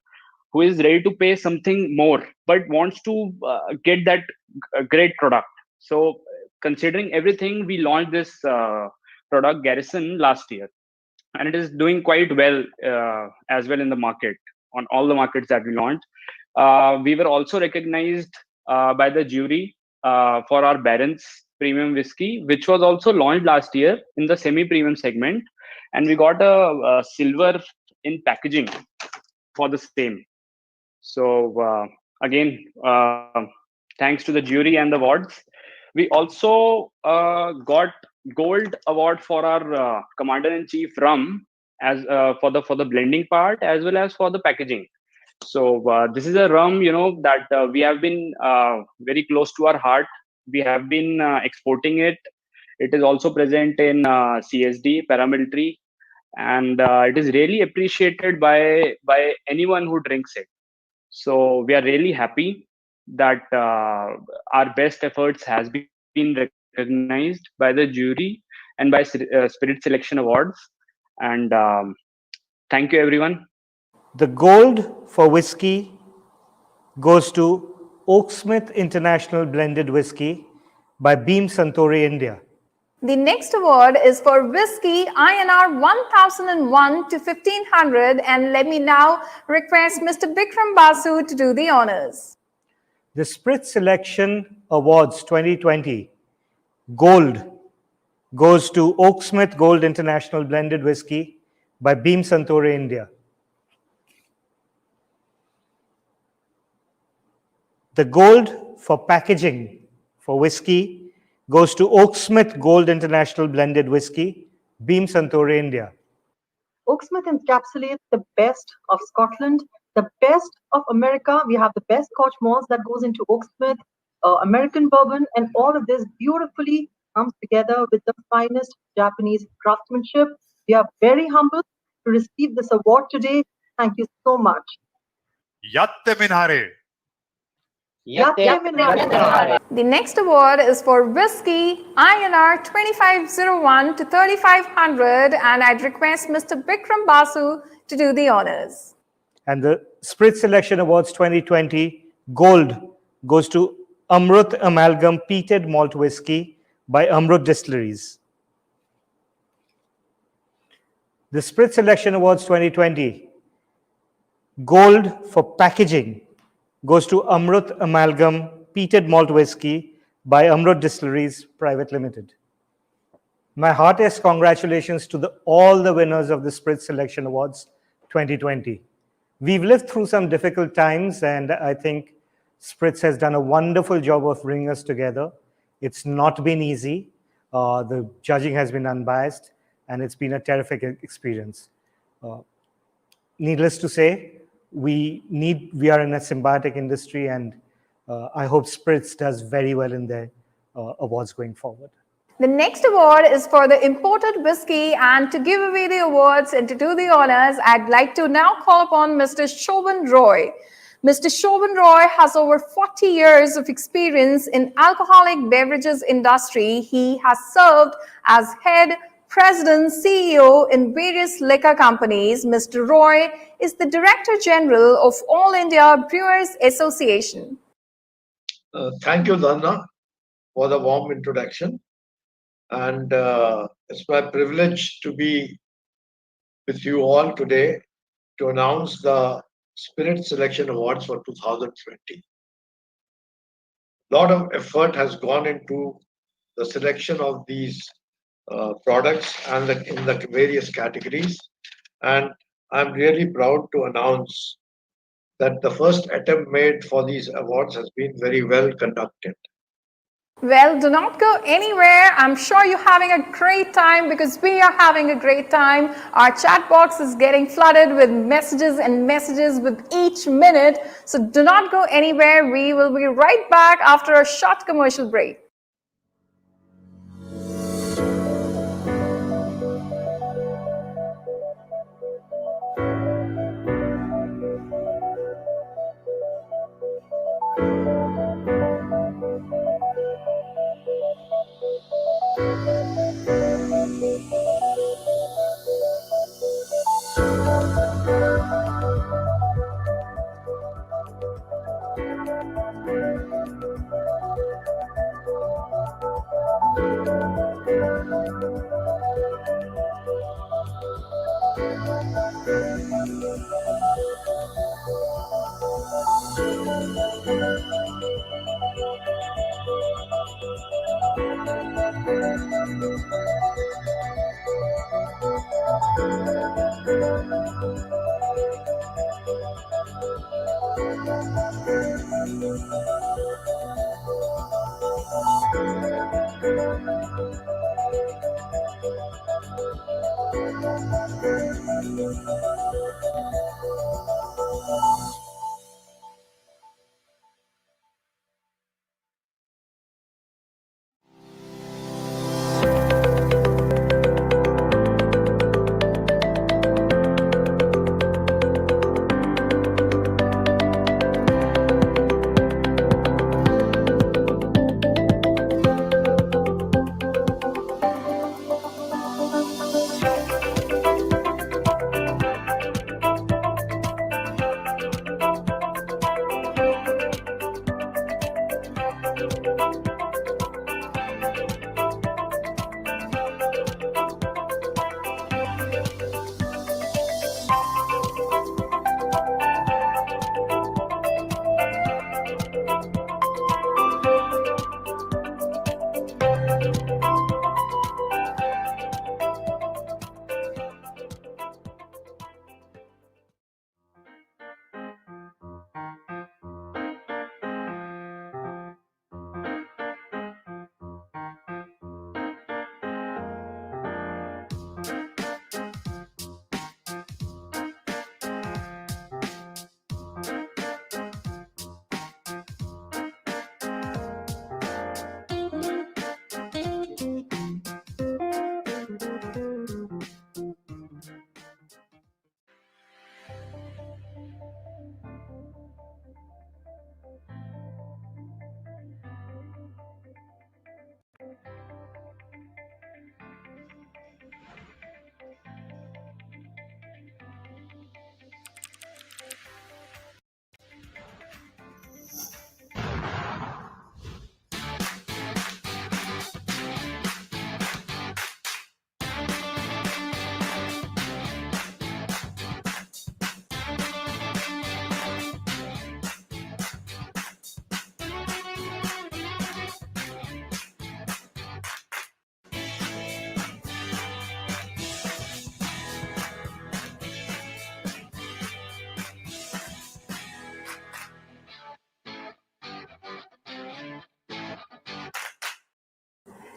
who is ready to pay something more but wants to get that great product. So considering everything, we launched this product Garrison last year, and it is doing quite well as well in the market, on all the markets that we launched. We were also recognized by the jury for our Barron's Premium Whiskey, which was also launched last year in the semi-premium segment, and we got a silver in packaging for the same. So again, thanks to the jury and the awards. We also got gold award for our commander-in-chief rum as for the blending part as well as for the packaging. So this is a rum, that we have been very close to our heart. We have been exporting it. It is also present in CSD, paramilitary, and it is really appreciated by anyone who drinks it. So we are really happy that our best efforts has been recognized by the jury and by Spirit Selection Awards. And thank you, everyone. The gold for whiskey goes to Oaksmith International Blended Whiskey by Beam Suntory, India. The next award is for Whiskey INR 1001 to 1500, and let me now request Mr. Bikram Basu to do the honors. The Spirit Selection Awards 2020 Gold goes to Oaksmith Gold International Blended Whiskey by Beam Suntory, India. The gold for packaging for whiskey goes to Oaksmith Gold International Blended Whiskey, Beam Suntory, India. Oaksmith encapsulates the best of Scotland, the best of America. We have the best Scotch malts that goes into Oaksmith, American bourbon, and all of this beautifully comes together with the finest Japanese craftsmanship. We are very humbled to receive this award today. Thank you so much. Yatte Minhare. The next award is for Whiskey INR 2501 to 3500, and I'd request Mr. Bikram Basu to do the honors. And the Spirit Selection Awards 2020 Gold goes to Amrut Amalgam Peated Malt Whiskey by Amrut Distilleries. The Spirit Selection Awards 2020 Gold for packaging goes to Amrut Amalgam Peated Malt Whiskey by Amrut Distilleries Private Limited. My heartiest congratulations to all the winners of the Spirit Selection Awards 2020. We've lived through some difficult times, and I think Spiritz has done a wonderful job of bringing us together. It's not been easy. The judging has been unbiased, and it's been a terrific experience. Needless to say, we are in a symbiotic industry, and I hope Spiritz does very well in their awards going forward. The next award is for the imported whiskey, and to give away the awards and to do the honors, I'd like to now call upon Mr. Shobhan Roy. Mr. Shobhan Roy has over 40 years of experience in alcoholic beverages industry. He has served as head, president, CEO in various liquor companies. Mr. Roy is the Director General of All India Brewers Association. Thank you, Dhanna, for the warm introduction. And it's my privilege to be with you all today to announce the Spirit Selection Awards for 2020. A lot of effort has gone into the selection of these products and in the various categories. And I'm really proud to announce that the first attempt made for these awards has been very well conducted. Well, do not go anywhere. I'm sure you're having a great time because we are having a great time. Our chat box is getting flooded with messages and messages with each minute. So do not go anywhere. We will be right back after a short commercial break.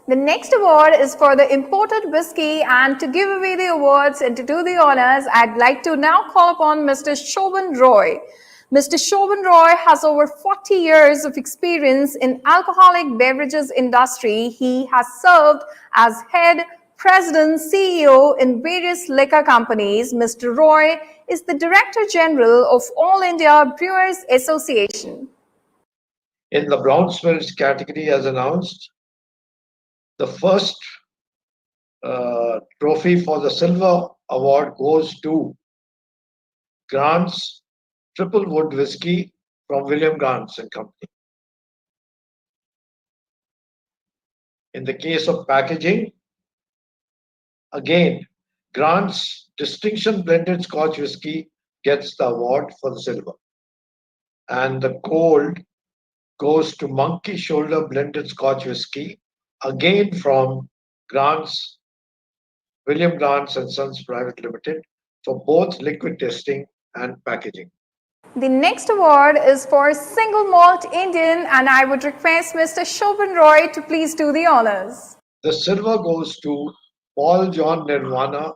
The next award is for the imported whiskey, and to give away the awards and to do the honors, I'd like to now call upon Mr. Shobhan Roy. Mr. Shobhan Roy has over 40 years of experience in alcoholic beverages industry. He has served as head, president, CEO in various liquor companies. Mr. Roy is the Director General of All India Brewers Association. In the brown spirits category, as announced, the first trophy for the silver award goes to Grant's Triple Wood Whiskey from William Grant's and Company. In the case of packaging, again, Grant's Distinction Blended Scotch Whiskey gets the award for the silver. And the gold goes to Monkey Shoulder Blended Scotch Whiskey, again from Grant's, William Grant's and Sons Private Limited, for both liquid testing and packaging. The next award is for Single Malt Indian, and I would request Mr. Shobhan Roy to please do the honors. The silver goes to Paul John Nirvana,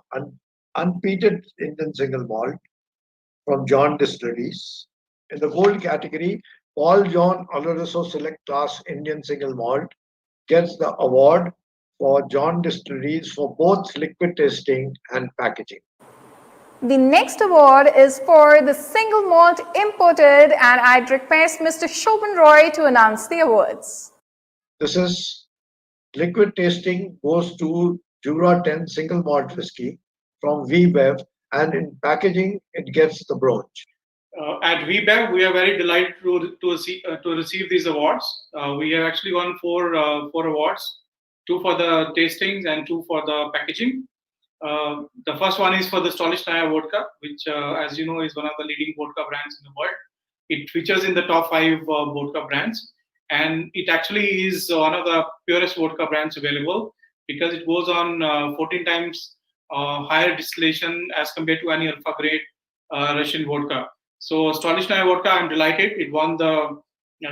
unpeated Indian single malt from John Distilleries. In the gold category, Paul John Oloroso Select Class Indian single malt gets the award for John Distilleries for both liquid testing and packaging. The next award is for the single malt imported, and I'd request Mr. Shobhan Roy to announce the awards. This is liquid tasting goes to Jura 10 single malt whiskey from VBev, and in packaging it gets the bronze. At VBev, we are very delighted to receive these awards. We have actually won four awards, 2 for the tastings and 2 for the packaging. The first one is for the Stolichnaya vodka, which, as you know, is one of the leading vodka brands in the world. It features in the top 5 vodka brands, and it actually is one of the purest vodka brands available because it goes on 14 times higher distillation as compared to any alpha grade Russian vodka. So Stolichnaya vodka, I'm delighted. It won the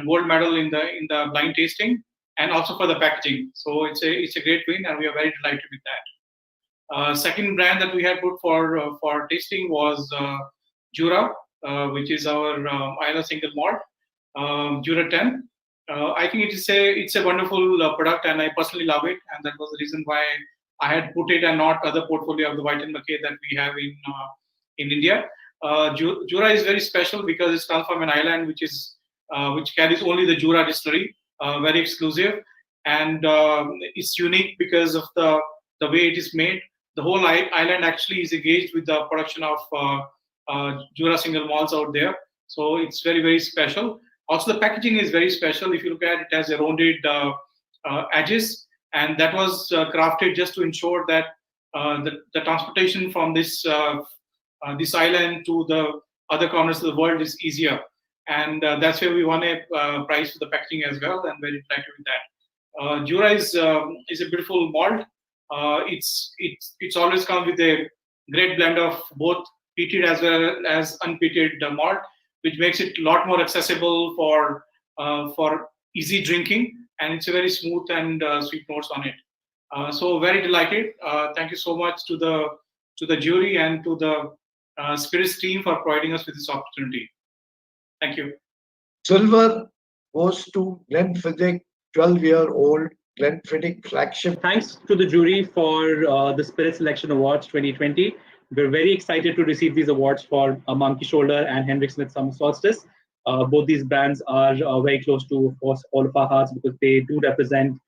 gold medal in the blind tasting and also for the packaging. So it's a great win, and we are very delighted with that. Second brand that we had put for tasting was Jura, which is our Isla single malt, Jura 10. I think it's a wonderful product, and I personally love it, and that was the reason why I had put it and not other portfolio of the White and Mackay that we have in India. Jura is very special because it's come from an island which carries only the Jura distillery, very exclusive, and it's unique because of the way it is made. The whole island actually is engaged with the production of Jura single malts out there, so it's very, very special. Also, the packaging is very special. If you look at it, it has a rounded edges, and that was crafted just to ensure that the transportation from this island to the other corners of the world is easier, and that's where we won a prize for the packaging as well, and very delighted with that. Jura is a beautiful malt. It's always come with a great blend of both peated as well as unpeated malt, which makes it a lot more accessible for easy drinking, and it's a very smooth and sweet notes on it. So very delighted. Thank you so much to the jury and to the Spiritz team for providing us with this opportunity. Thank you. Silver goes to Glenfiddich, 12-year-old Glenfiddich flagship. Thanks to the jury for the Spiritz Selection Awards 2020. We're very excited to receive these awards for Monkey Shoulder and Hendrik Smith Summer Solstice. Both these brands are very close to, of course, all of our hearts because they do represent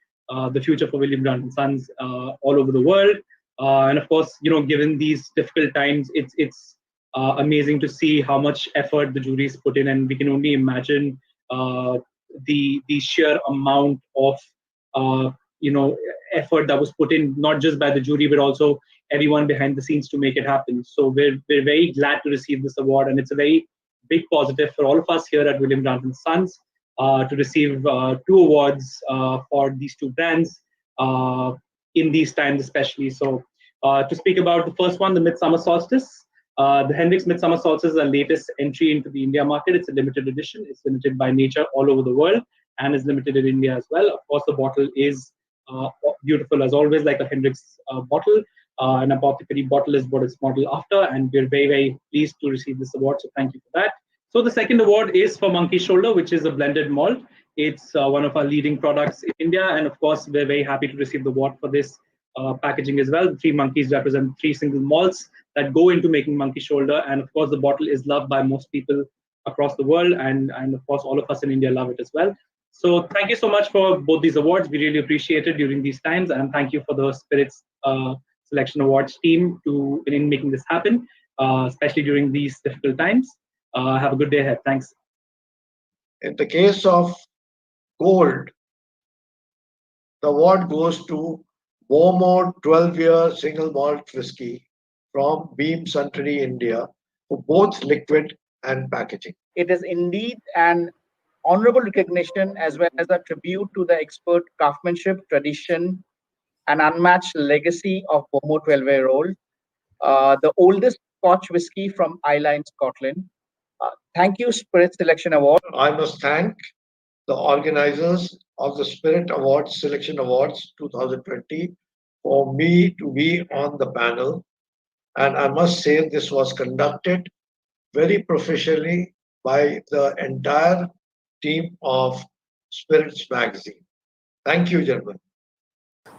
the future for William Grant & Sons all over the world. And of course, given these difficult times, it's amazing to see how much effort the juries put in, and we can only imagine the sheer amount of effort that was put in, not just by the jury, but also everyone behind the scenes to make it happen. So we're very glad to receive this award, and it's a very big positive for all of us here at William Grant & Sons to receive 2 awards for these 2 brands in these times especially. So to speak about the first one, the Midsummer Solstice, the Hendrix Midsummer Solstice is our latest entry into the India market. It's a limited edition. It's limited by nature all over the world and is limited in India as well. Of course, the bottle is beautiful as always, like a Hendrix bottle. An apothecary bottle is what it's modeled after, and we're very, very pleased to receive this award. So thank you for that. So the second award is for Monkey Shoulder, which is a blended malt. It's one of our leading products in India, and of course, we're very happy to receive the award for this packaging as well. The 3 monkeys represent 3 single malts that go into making Monkey Shoulder, and of course, the bottle is loved by most people across the world, and of course, all of us in India love it as well. So thank you so much for both these awards. We really appreciate it during these times, and thank you for the Spiritz Selection Awards team in making this happen, especially during these difficult times. Have a good day ahead. Thanks. In the case of gold, the award goes to Beaumont 12-year single malt whiskey from Beam Suntory, India, for both liquid and packaging. It is indeed an honorable recognition as well as a tribute to the expert craftsmanship, tradition, and unmatched legacy of Beaumont 12-year-old, the oldest Scotch whiskey from Islay in Scotland. Thank you, Spirit Selection Award. I must thank the organizers of the Spirit Awards Selection Awards 2020 for me to be on the panel. And I must say this was conducted very professionally by the entire team of Spiritz magazine. Thank you, gentlemen.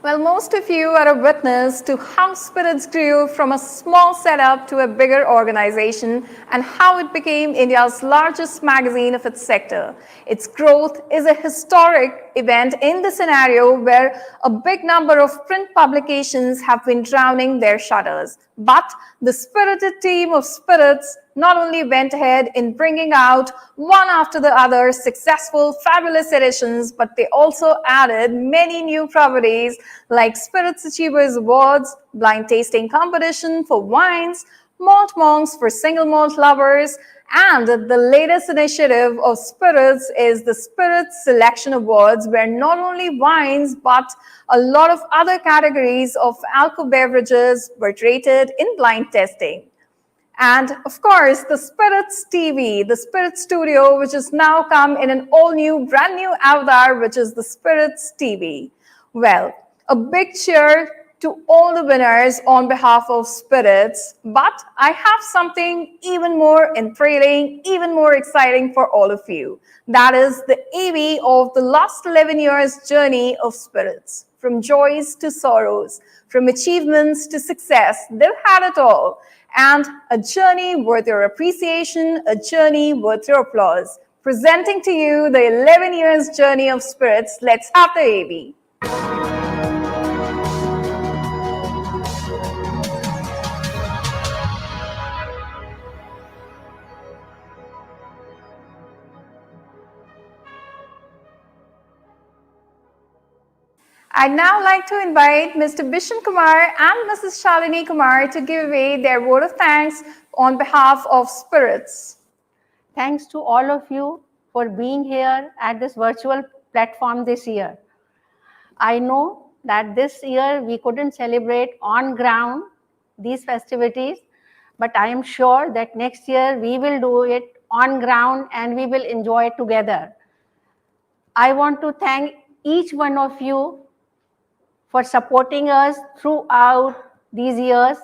Well, most of you are a witness to how Spiritz grew from a small setup to a bigger organization and how it became India's largest magazine of its sector. Its growth is a historic event in the scenario where a big number of print publications have been drowning their shutters. But the spirited team of Spiritz not only went ahead in bringing out one after the other successful, fabulous editions, but they also added many new properties like Spiritz Achievers Awards, blind tasting competition for wines, malt monks for single malt lovers, and the latest initiative of Spiritz is the Spiritz Selection Awards, where not only wines, but a lot of other categories of alcohol beverages were rated in blind testing. And of course, the Spiritz TV, the Spiritz Studio, which has now come in an all-new, brand new avatar, which is the Spiritz TV. Well, a big cheer to all the winners on behalf of Spiritz, but I have something even more enthralling, even more exciting for all of you. That is the AV of the last 11 years journey of Spiritz. From joys to sorrows, from achievements to success, they've had it all. And a journey worth your appreciation, a journey worth your applause. Presenting to you the 11 years journey of Spiritz, let's have the AV. I'd now like to invite Mr. Bishan Kumar and Mrs. Shalini Kumar to give away their vote of thanks on behalf of Spiritz. Thanks to all of you for being here at this virtual platform this year. I know that this year we couldn't celebrate on ground these festivities, but I am sure that next year we will do it on ground and we will enjoy it together. I want to thank each one of you for supporting us throughout these years,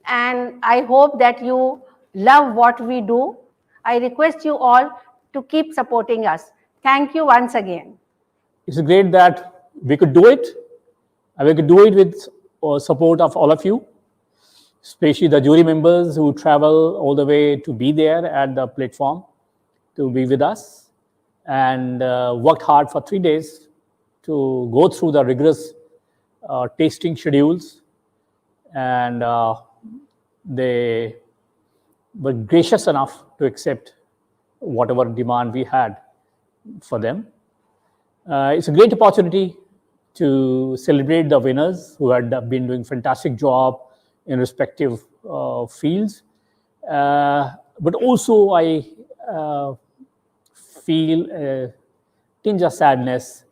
and I hope that you love what we do. I request you all to keep supporting us. Thank you once again. It's great that we could do it, and we could do it with support of all of you, especially the jury members who travel all the way to be there at the platform, to be with us, and worked hard for 3 days to go through the rigorous tasting schedules, and they were gracious enough to accept whatever demand we had for them. It's a great opportunity to celebrate the winners who had been doing fantastic job in respective fields. But also I feel a tinge of sadness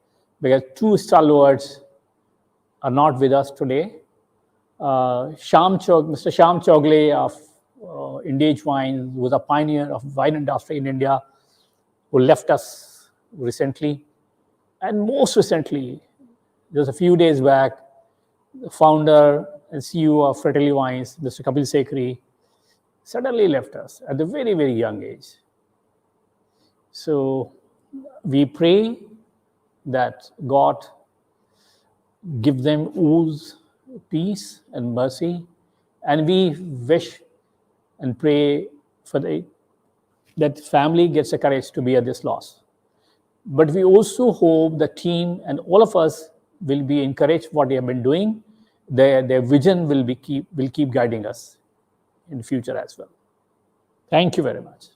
because two stalwarts are not with us today. Mr. Sham Chogle of Indage Wines, who was a pioneer of wine industry in India, who left us recently. And most recently, just a few days back, the founder and CEO of Fratelli Wines, Mr. Kapil Sekhri, suddenly left us at a very, very young age. So we pray that God give them ooze, peace and mercy, and we wish and pray for that family gets the courage to bear this loss. But we also hope the team and all of us will be encouraged what they have been doing. Their vision will keep guiding us in the future as well. Thank you very much.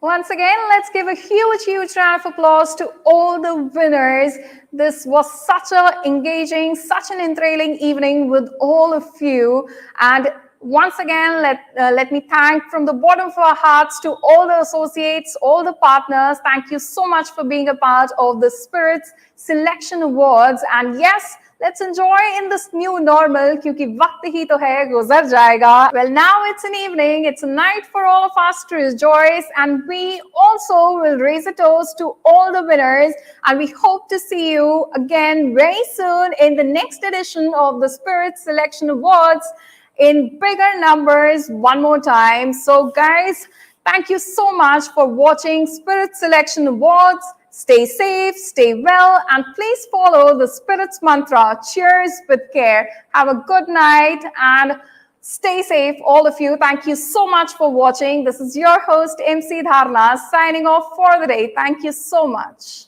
Once again, let's give a huge round of applause to all the winners. This was such an engaging, such an enthralling evening with all of you. And once again, let me thank from the bottom of our hearts to all the associates, all the partners. Thank you so much for being a part of the Spiritz Selection Awards. And yes, let's enjoy in this new normal, क्योंकि वक्त ही तो है, गुजर जाएगा. Well, now it's an evening, it's a night for all of us to rejoice, and we also will raise a toast to all the winners, and we hope to see you again very soon in the next edition of the Spiritz Selection Awards in bigger numbers one more time. So guys, thank you so much for watching Spiritz Selection Awards. Stay safe, stay well, and please follow the Spiritz mantra. Cheers with care. Have a good night and stay safe, all of you. Thank you so much for watching. This is your host, MC Dharna, signing off for the day. Thank you so much.